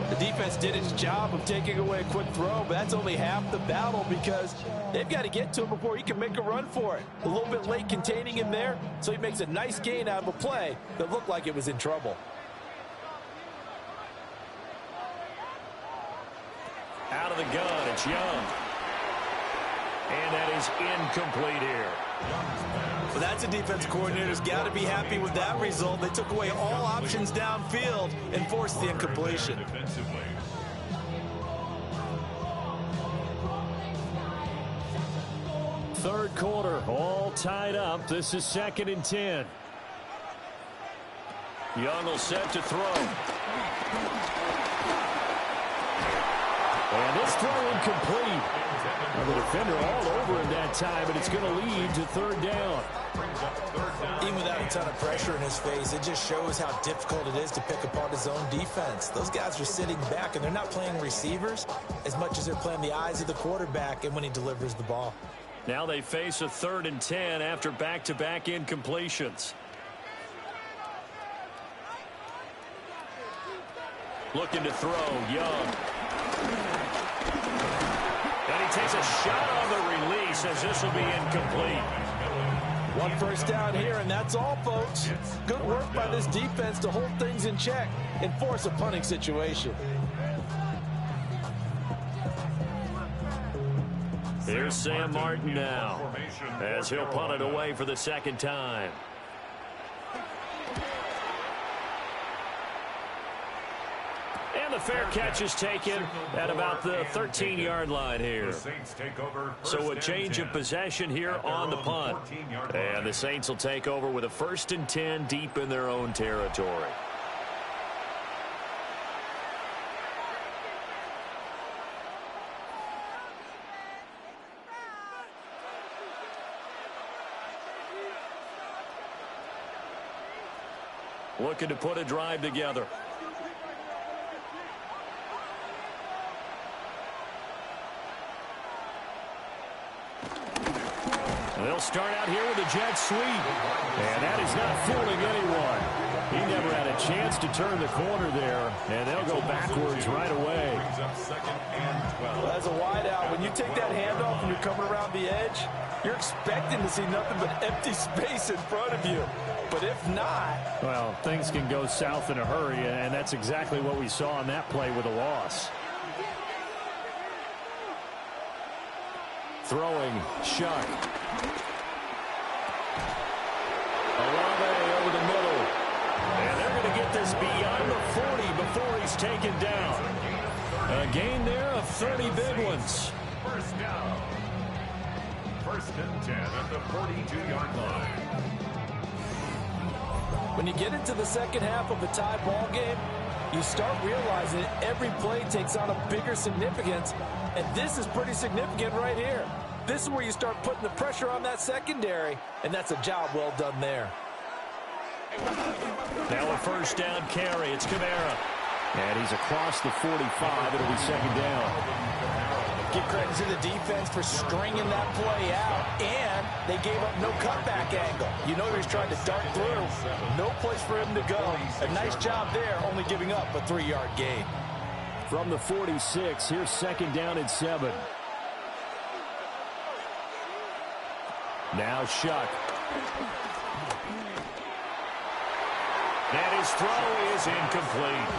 The defense did its job of taking away a quick throw, but that's only half the battle because they've got to get to him before he can make a run for it. A little bit late containing him there, so he makes a nice gain out of a play that looked like it was in trouble. Out of the gun, it's Young. And that is incomplete here. Well, that's a defense coordinator's got to be happy with that result. They took away all options downfield and forced the incompletion. Third quarter, all tied up. This is 2nd and 10. Young will set to throw. And this throw incomplete. Now the defender all over him that time, but it's going to lead to 3rd down. Even without a ton of pressure in his face, it just shows how difficult it is to pick apart his own defense. Those guys are sitting back, and they're not playing receivers as much as they're playing the eyes of the quarterback and when he delivers the ball. Now they face a 3rd and 10 after back-to-back incompletions. Looking to throw, Young. And he takes a shot on the release as this will be incomplete. 1 first down here, and that's all, folks. Good work by this defense to hold things in check and force a punting situation. Here's Sam Martin now as he'll punt it away for the 2nd time. And the fair catch is taken at about the 13-yard line here. So a change of possession here on the punt. And the Saints will take over with a 1st and 10 deep in their own territory. Looking to put a drive together. They'll start out here with a jet sweep. And that is not fooling anyone. He never had a chance to turn the corner there. And they'll go backwards right away. Well, as a wideout, when you take that handoff and you're coming around the edge, you're expecting to see nothing but empty space in front of you. But if not... well, things can go south in a hurry, and that's exactly what we saw on that play with a loss. Throwing, Shuck. Olave over the middle. And they're going to get this beyond the 40 before he's taken down. A gain there of 30 big ones. First down. 1st and 10 at the 42-yard line. When you get into the second half of a tie ball game, you start realizing that every play takes on a bigger significance, and this is pretty significant right here. This is where you start putting the pressure on that secondary, and that's a job well done there. Now a 1st down carry. It's Kamara. And he's across the 45. It'll be 2nd down. Give credit to the defense for stringing that play out, and they gave up no cutback angle. You know he was trying to dart through. No place for him to go. A nice job there, only giving up a 3-yard gain. From the 46, here's 2nd down and 7. Now Shuck. And his throw is incomplete.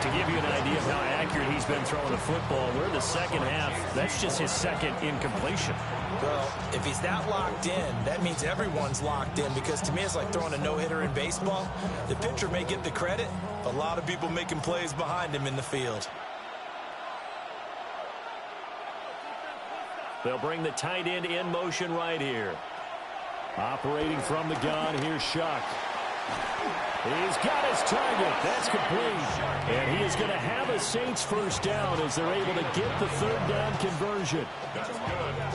To give you an idea of how accurate he's been throwing the football, we're in the second half. That's just his second incompletion. Well, if he's that locked in, that means everyone's locked in, because to me it's like throwing a no-hitter in baseball. The pitcher may get the credit, a lot of people making plays behind him in the field. They'll bring the tight end in motion right here. Operating from the gun, here's Shuck. He's got his target. That's complete. And he is going to have a Saints first down as they're able to get the third down conversion.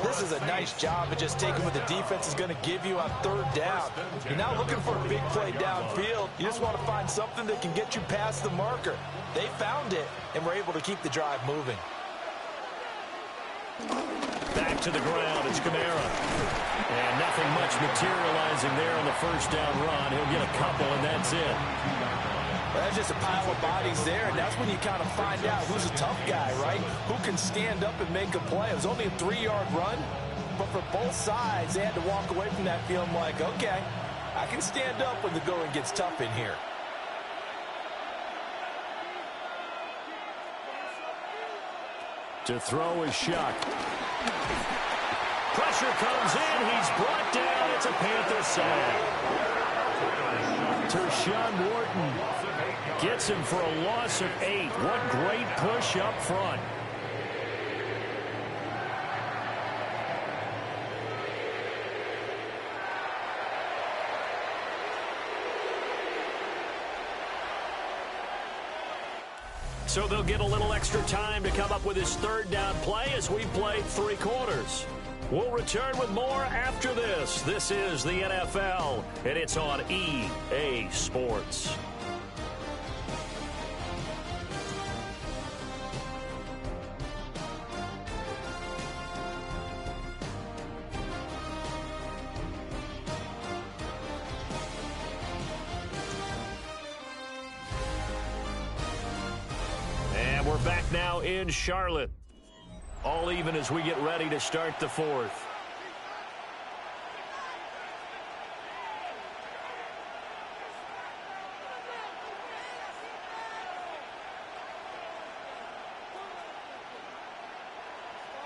This is a nice job of just taking what the defense is going to give you on third down. You're not looking for a big play downfield. You just want to find something that can get you past the marker. They found it and were able to keep the drive moving. Back to the ground, it's Kamara. And nothing much materializing there on the first down run. He'll get a couple, and that's it. Well, that's just a pile of bodies there, and that's when you kind of find out who's a tough guy, right? Who can stand up and make a play. It was only a 3-yard run, but for both sides, they had to walk away from that feeling like, okay, I can stand up when the going gets tough in here. To throw is Shuck. Pressure comes in. He's brought down. It's a Panther sack. Tershawn Wharton gets him for a loss of 8. What great push up front. So they'll get a little extra time to come up with his third down play as we play 3 quarters. We'll return with more after this. This is the NFL, and it's on EA Sports. And we're back now in Charlotte. All even as we get ready to start the fourth.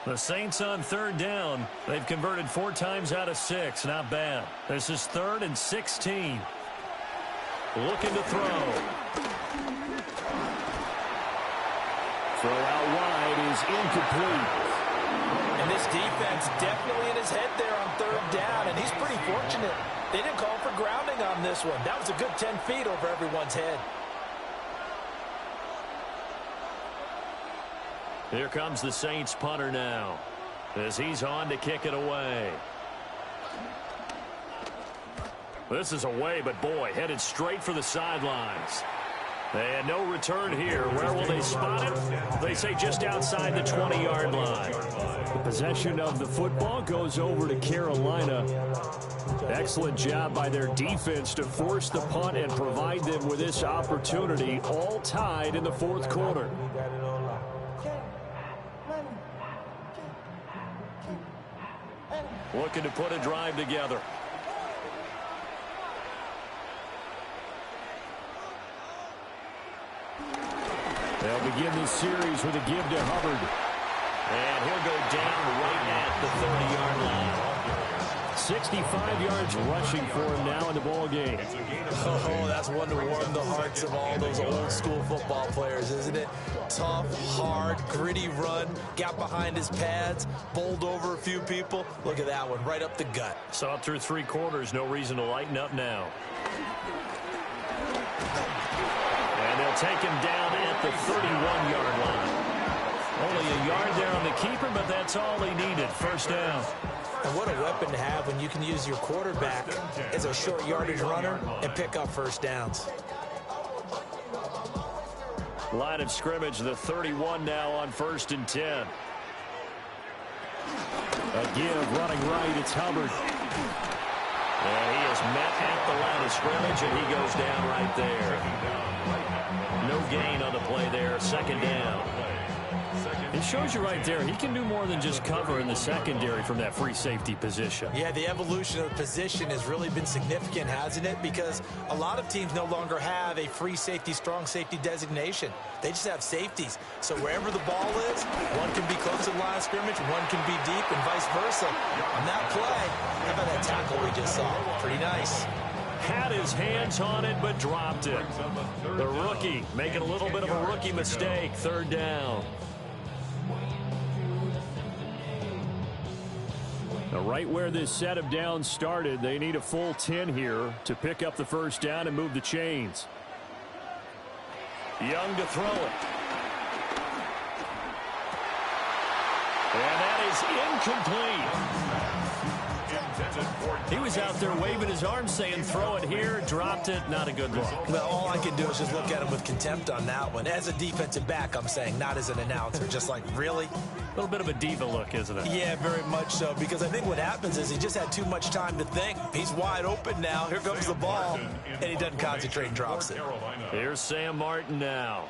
The Saints on third down. They've converted 4 times out of 6. Not bad. This is 3rd and 16. Looking to throw. Throw out wide is incomplete. And this defense definitely in his head there on third down, and he's pretty fortunate. They didn't call for grounding on this one. That was a good 10 feet over everyone's head. Here comes the Saints punter now as he's on to kick it away. This is away, but boy, headed straight for the sidelines. And no return here. Where will they spot it? They say just outside the 20-yard line. The possession of the football goes over to Carolina. Excellent job by their defense to force the punt and provide them with this opportunity, all tied in the fourth quarter. Looking to put a drive together. They'll begin this series with a give to Hubbard. And he'll go down right at the 30-yard line. 65 yards rushing for him now in the ball game. Oh, that's one to warm the hearts of all those old-school football players, isn't it? Tough, hard, gritty run, got behind his pads, bowled over a few people. Look at that one, right up the gut. Saw it through 3 quarters, no reason to lighten up now. And they'll take him down at the 31-yard line. Only a yard there on the keeper, but that's all he needed. First down. And what a weapon to have when you can use your quarterback as a short yardage runner and pick up first downs. Line of scrimmage, the 31 now on 1st and 10. A give, running right, it's Hubbard. And he is met at the line of scrimmage, and he goes down right there. No gain on the play there, 2nd down. It shows you right there, he can do more than just cover in the secondary from that free safety position. Yeah, the evolution of the position has really been significant, hasn't it? Because a lot of teams no longer have a free safety, strong safety designation. They just have safeties. So wherever the ball is, one can be close to the line of scrimmage, one can be deep, and vice versa. On that play, how about that tackle we just saw? Pretty nice. Had his hands on it, but dropped it. The rookie making a little bit of a rookie mistake. Third down. Now, right where this set of downs started, they need a full 10 here to pick up the first down and move the chains. Young to throw it. And that is incomplete. He was out there waving his arms saying throw it here, dropped it, not a good look. Well, all I can do is just look at him with contempt on that one. As a defensive back, I'm saying, not as an announcer. Just like, really? A little bit of a diva look, isn't it? Yeah, very much so, because I think what happens is he just had too much time to think. He's wide open now. Here comes the ball, and he doesn't concentrate and drops it. Here's Sam Martin now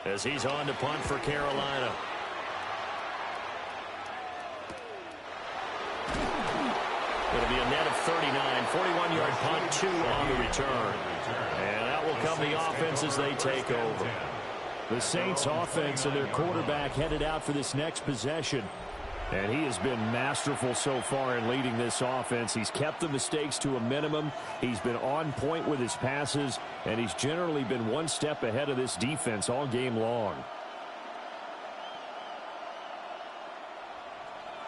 as he's on to punt for Carolina. It'll be a net of 39, 41-yard punt, 2 on the return. And that will come the offense as they take over. The Saints offense and their quarterback headed out for this next possession. And he has been masterful so far in leading this offense. He's kept the mistakes to a minimum. He's been on point with his passes. And he's generally been one step ahead of this defense all game long.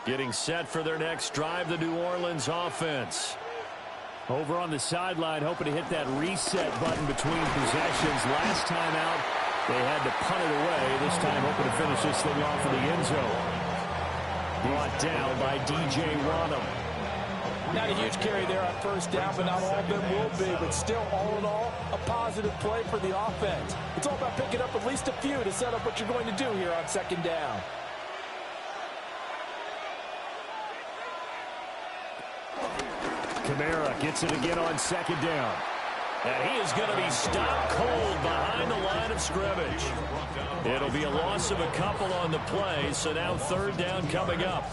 Getting set for their next drive, the New Orleans offense. Over on the sideline, hoping to hit that reset button between possessions. Last time out, they had to punt it away. This time, hoping to finish this thing off in the end zone. Brought down by D.J. Ronham. Not a huge carry there on first down, but not all of them will be. But still, all in all, a positive play for the offense. It's all about picking up at least a few to set up what you're going to do here on second down. Kamara gets it again on second down. And he is going to be stopped cold behind the line of scrimmage. It'll be a loss of a couple on the play, so now third down coming up.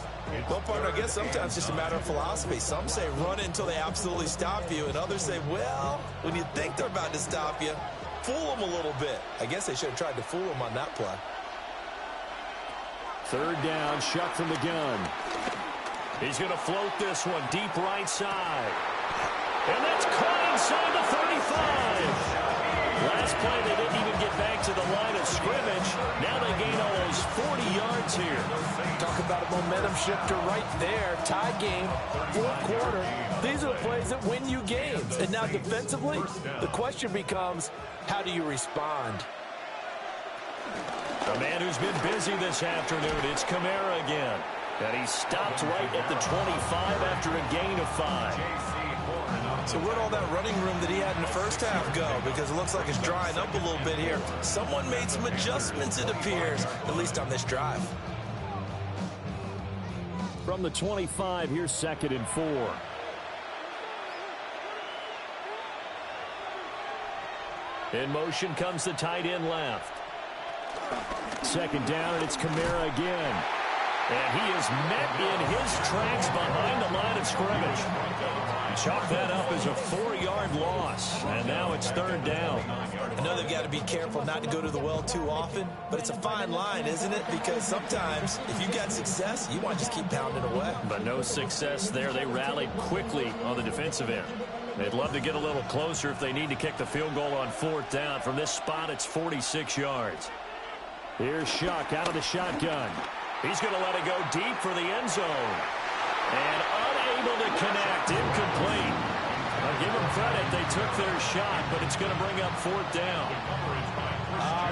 Well, partner, I guess sometimes it's just a matter of philosophy. Some say run until they absolutely stop you, and others say, well, when you think they're about to stop you, fool them a little bit. I guess they should have tried to fool them on that play. Third down, Shuck from the gun. He's going to float this one deep right side. And that's caught inside the 35. Last play, they didn't even get back to the line of scrimmage. Now they gain almost 40 yards here. Talk about a momentum shifter right there. Tie game, fourth quarter. These are the plays that win you games. And now defensively, the question becomes, how do you respond? A man who's been busy this afternoon, it's Kamara again. And he stopped right at the 25 after a gain of 5. So where'd all that running room that he had in the first half go? Because it looks like it's drying up a little bit here. Someone made some adjustments, it appears, at least on this drive. From the 25, here's 2nd and 4. In motion comes the tight end left. Second down, and it's Kamara again. And he is met in his tracks behind the line of scrimmage. Chalk that up as a 4-yard loss. And now it's third down. I know they've got to be careful not to go to the well too often, but it's a fine line, isn't it? Because sometimes, if you've got success, you want to just keep pounding away. But no success there. They rallied quickly on the defensive end. They'd love to get a little closer if they need to kick the field goal on fourth down. From this spot, it's 46 yards. Here's Shuck out of the shotgun. He's going to let it go deep for the end zone. And unable to connect. Incomplete. I'll give them credit. They took their shot, but it's going to bring up fourth down.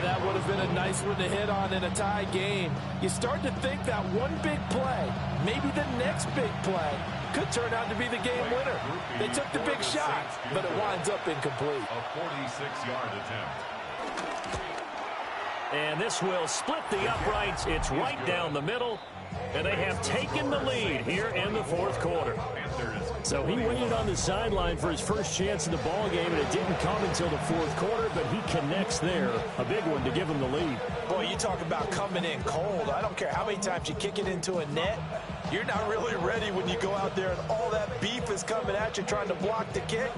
That would have been a nice one to hit on in a tie game. You start to think that one big play, maybe the next big play, could turn out to be the game winner. They took the big shot, but it winds up incomplete. A 46-yard attempt. And this will split the uprights. It's right down the middle. And they have taken the lead here in the fourth quarter. So he waited on the sideline for his first chance in the ball game, and it didn't come until the fourth quarter, but he connects there. A big one to give him the lead. Boy, you talk about coming in cold. I don't care how many times you kick it into a net. You're not really ready when you go out there and all that beef is coming at you trying to block the kick.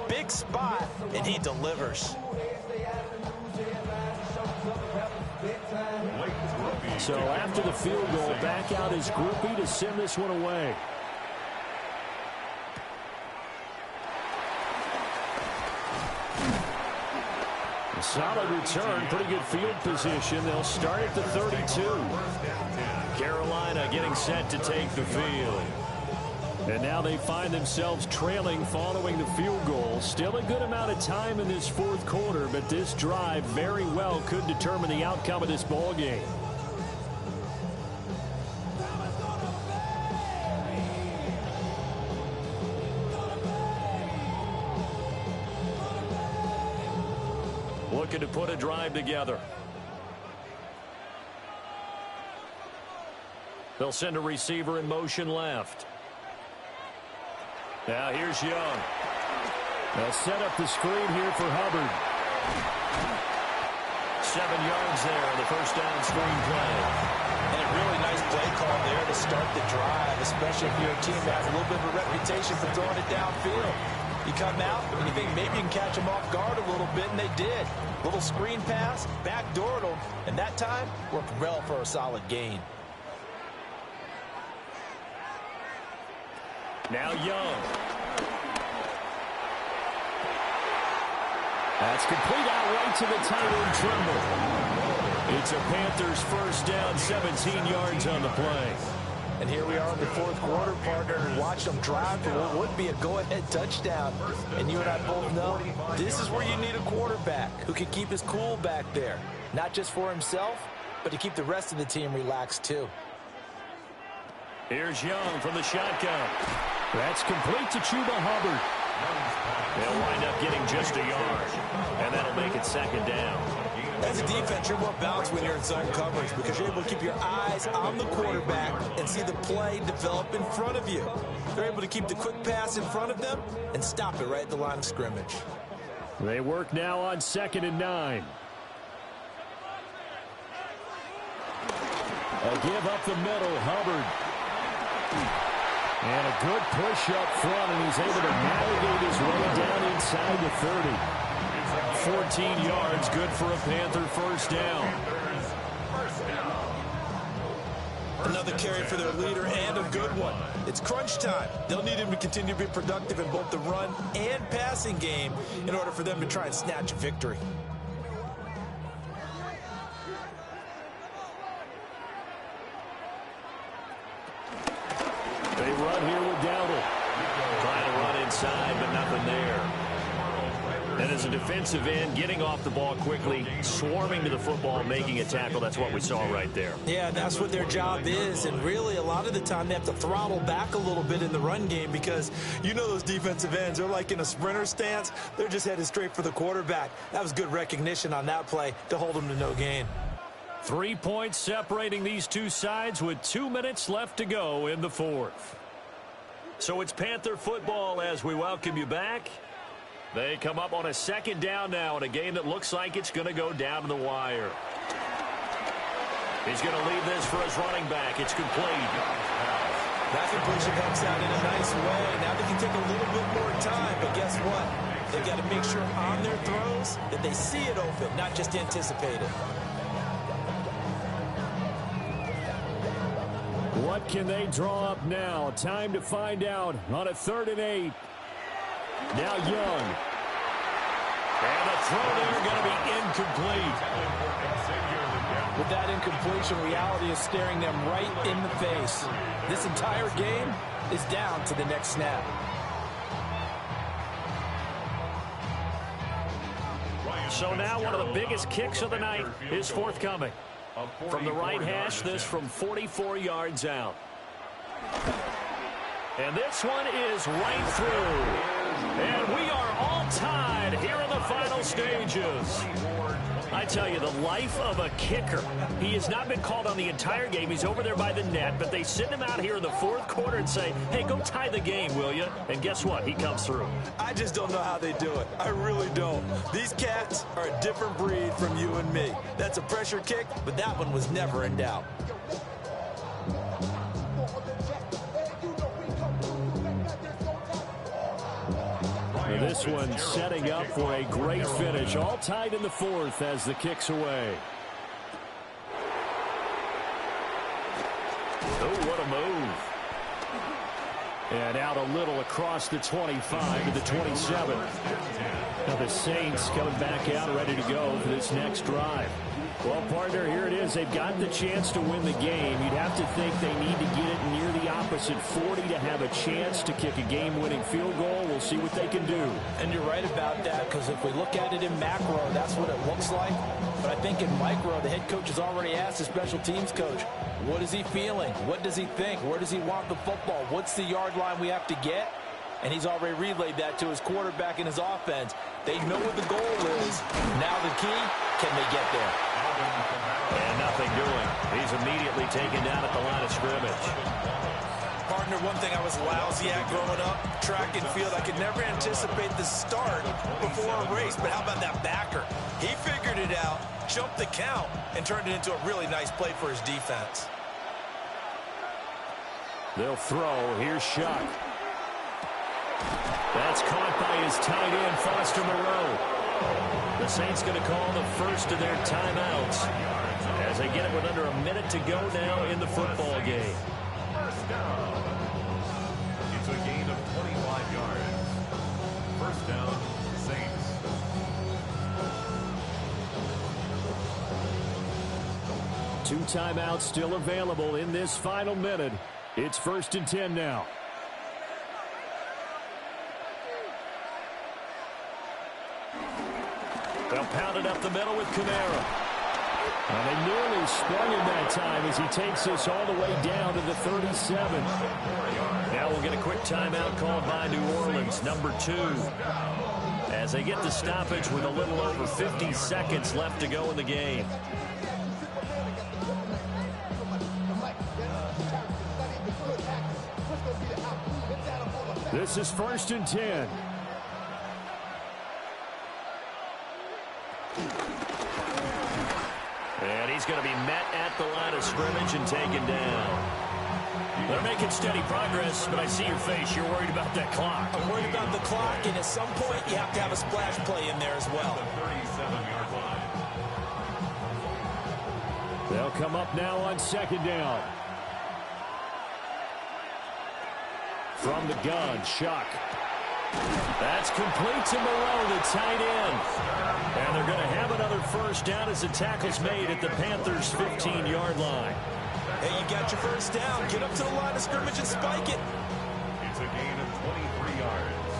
Big spot, and he delivers. So after the field goal, back out his groupie to send this one away. A solid return, pretty good field position. They'll start at the 32. Carolina getting set to take the field. And now they find themselves trailing following the field goal. Still a good amount of time in this fourth quarter, but this drive very well could determine the outcome of this ball game. Looking to put a drive together. They'll send a receiver in motion left. Now here's Young. They'll set up the screen here for Hubbard. 7 yards there on the first down screen play. And a really nice play call there to start the drive, especially if you're a team that has a little bit of a reputation for throwing it downfield. You come out and you think maybe you can catch them off guard a little bit, and they did. Little screen pass, backdoored them, and that time worked well for a solid gain. Now Young. That's complete out right to the tight end Trimble. It's a Panthers first down, 17 yards on the play. And here we are in the fourth quarter, partner, and watch them drive for what would be a go-ahead touchdown. And you and I both know this is where you need a quarterback who can keep his cool back there. Not just for himself, but to keep the rest of the team relaxed too. Here's Young from the shotgun. That's complete to Chuba Hubbard. They'll wind up getting just a yard, and that'll make it second down. As a defense, you're more balanced when you're in zone coverage because you're able to keep your eyes on the quarterback and see the play develop in front of you. They're able to keep the quick pass in front of them and stop it right at the line of scrimmage. They work now on 2nd and 9. A give up the middle, Hubbard. And a good push up front, and he's able to navigate his way down inside the 30. 14 yards, good for a Panther first down. Another carry for their leader and a good one. It's crunch time. They'll need him to continue to be productive in both the run and passing game in order for them to try and snatch a victory. They run here with Dowdle. Trying to run inside, but nothing there. And as a defensive end, getting off the ball quickly, swarming to the football, making a tackle, that's what we saw right there. Yeah, that's what their job is, and really a lot of the time they have to throttle back a little bit in the run game because you know those defensive ends, they're like in a sprinter stance. They're just headed straight for the quarterback. That was good recognition on that play to hold them to no gain. 3 points separating these two sides with 2 minutes left to go in the fourth. So it's Panther football as we welcome you back. They come up on a second down now in a game that looks like it's going to go down to the wire. He's going to leave this for his running back. It's complete. That completion comes out in a nice way. Now they can take a little bit more time, but guess what? They've got to make sure on their throws that they see it open, not just anticipate it. What can they draw up now? Time to find out on a 3rd and 8. Now Young. And the throw there going to be incomplete. With that incompletion, reality is staring them right in the face. This entire game is down to the next snap. So now one of the biggest kicks of the night is forthcoming. From the right hash, this from 44 yards out. And this one is right through. And we are all tied here in the final stages. I tell you, the life of a kicker. He has not been called on the entire game. He's over there by the net, but they send him out here in the fourth quarter and say, hey, go tie the game, will you? And guess what? He comes through. I just don't know how they do it. I really don't. These cats are a different breed from you and me. That's a pressure kick, but that one was never in doubt. This one setting up for a great finish. All tied in the fourth as the kick's away. Oh, what a move. And out a little across the 25 to the 27. Now the Saints coming back out ready to go for this next drive. Well, partner, here it is. They've got the chance to win the game. You'd have to think they need to get it near the opposite 40 to have a chance to kick a game-winning field goal. We'll see what they can do. And you're right about that, because if we look at it in macro, that's what it looks like. But I think in micro, the head coach has already asked the special teams coach, what is he feeling? What does he think? Where does he want the football? What's the yard line we have to get? And he's already relayed that to his quarterback and his offense. They know what the goal is. Now the key, can they get there? And nothing doing. He's immediately taken down at the line of scrimmage. Partner, one thing I was lousy at growing up, track and field, I could never anticipate the start before a race. But how about that backer? He figured it out, jumped the count, and turned it into a really nice play for his defense. They'll throw. Here's Shuck. That's caught by his tight end, Foster Moreau. The Saints going to call the first of their timeouts as they get it with under a minute to go now in the football game. First down. It's a gain of 25 yards. First down, Saints. Two timeouts still available in this final minute. It's 1st and 10 now. They'll pound it up the middle with Kamara. And they nearly sprung him that time as he takes this all the way down to the 37. Now we'll get a quick timeout called by New Orleans, number 2. As they get the stoppage with a little over 50 seconds left to go in the game. This is 1st and 10. And he's going to be met at the line of scrimmage and taken down. They're making steady progress, but I see your face. You're worried about that clock. I'm worried about the clock, and at some point you have to have a splash play in there as well. The 37-yard line. They'll come up now on 2nd down. From the gun, Shuck. That's complete to Moreau, the tight end. And they're going to have another first down as the tackle's made at the Panthers' 15-yard line. Hey, you got your first down. Get up to the line of scrimmage and spike it. It's a gain of 23 yards.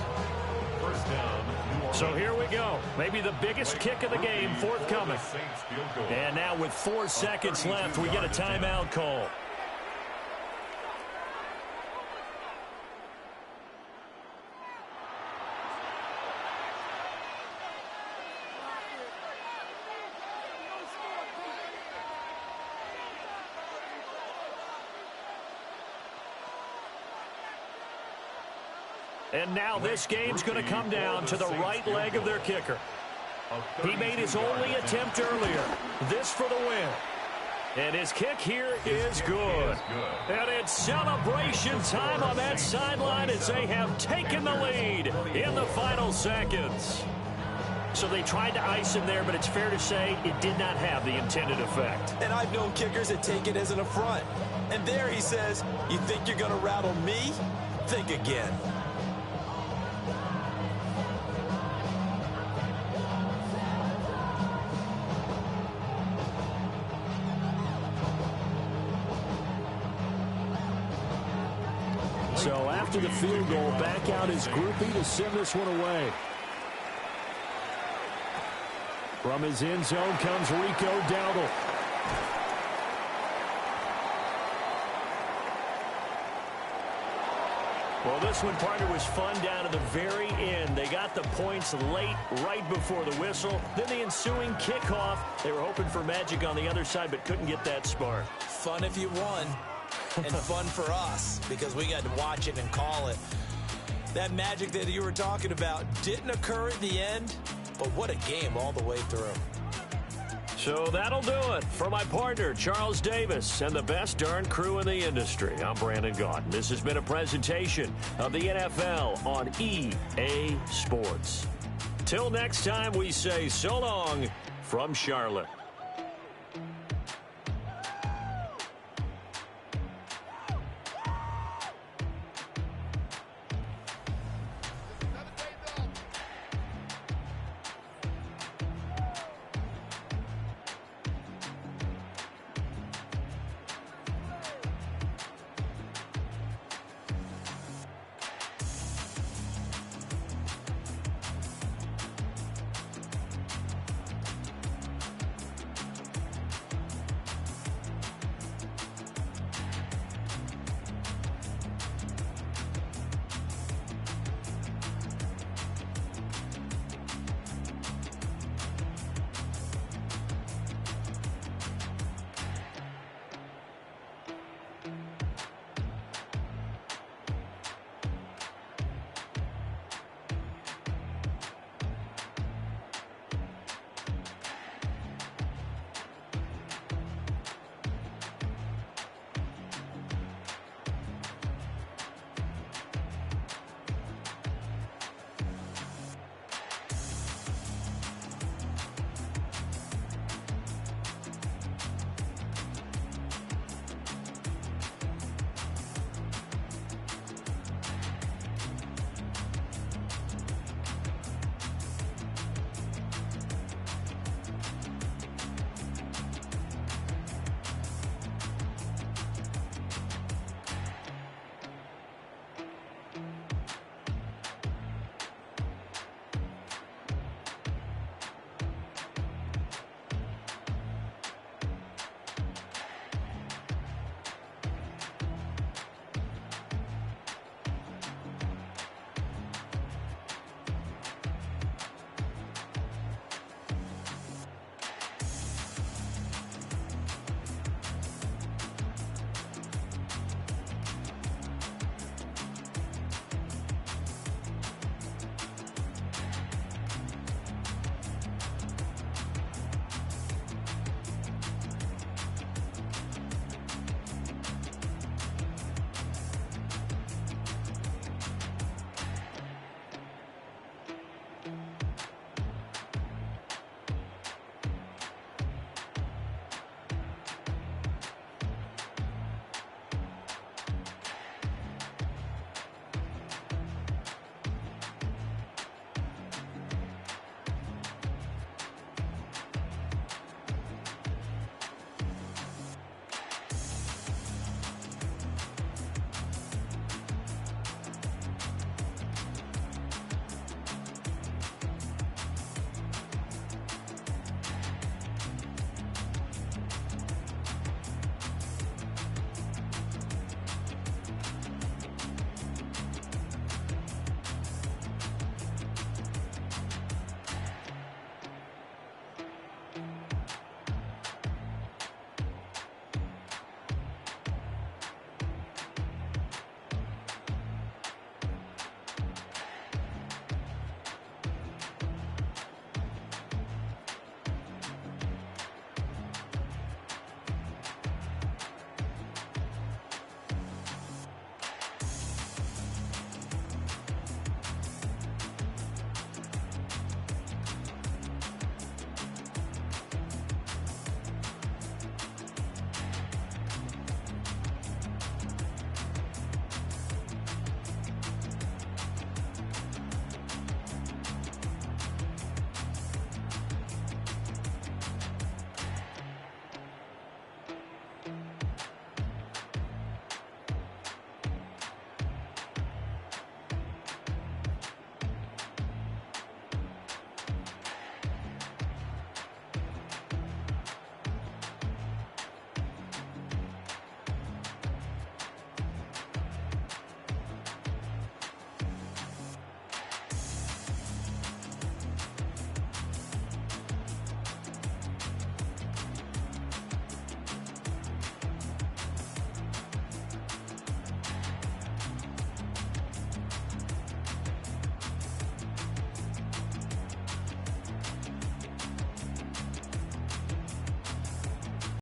First down, New Orleans. So here we go. Maybe the biggest kick of the game forthcoming. And now with 4 seconds left, we get a timeout call. And now this game's going to come down to the right leg of their kicker. He made his only attempt earlier. This for the win. And his kick here is good. And it's celebration time on that sideline as they have taken the lead in the final seconds. So they tried to ice him there, but it's fair to say it did not have the intended effect. And I've known kickers that take it as an affront. And there he says, you think you're going to rattle me? Think again. So after the field goal, back out his groupie to send this one away. From his end zone comes Rico Dowdle. Well, this one, partner, was fun down to the very end. They got the points late, right before the whistle. Then the ensuing kickoff. They were hoping for magic on the other side, but couldn't get that spark. Fun if you won, and fun for us, because we got to watch it and call it. That magic that you were talking about didn't occur at the end, but what a game all the way through. So that'll do it for my partner, Charles Davis, and the best darn crew in the industry. I'm Brandon Gaudin. This has been a presentation of the NFL on EA Sports. Till next time, we say so long from Charlotte.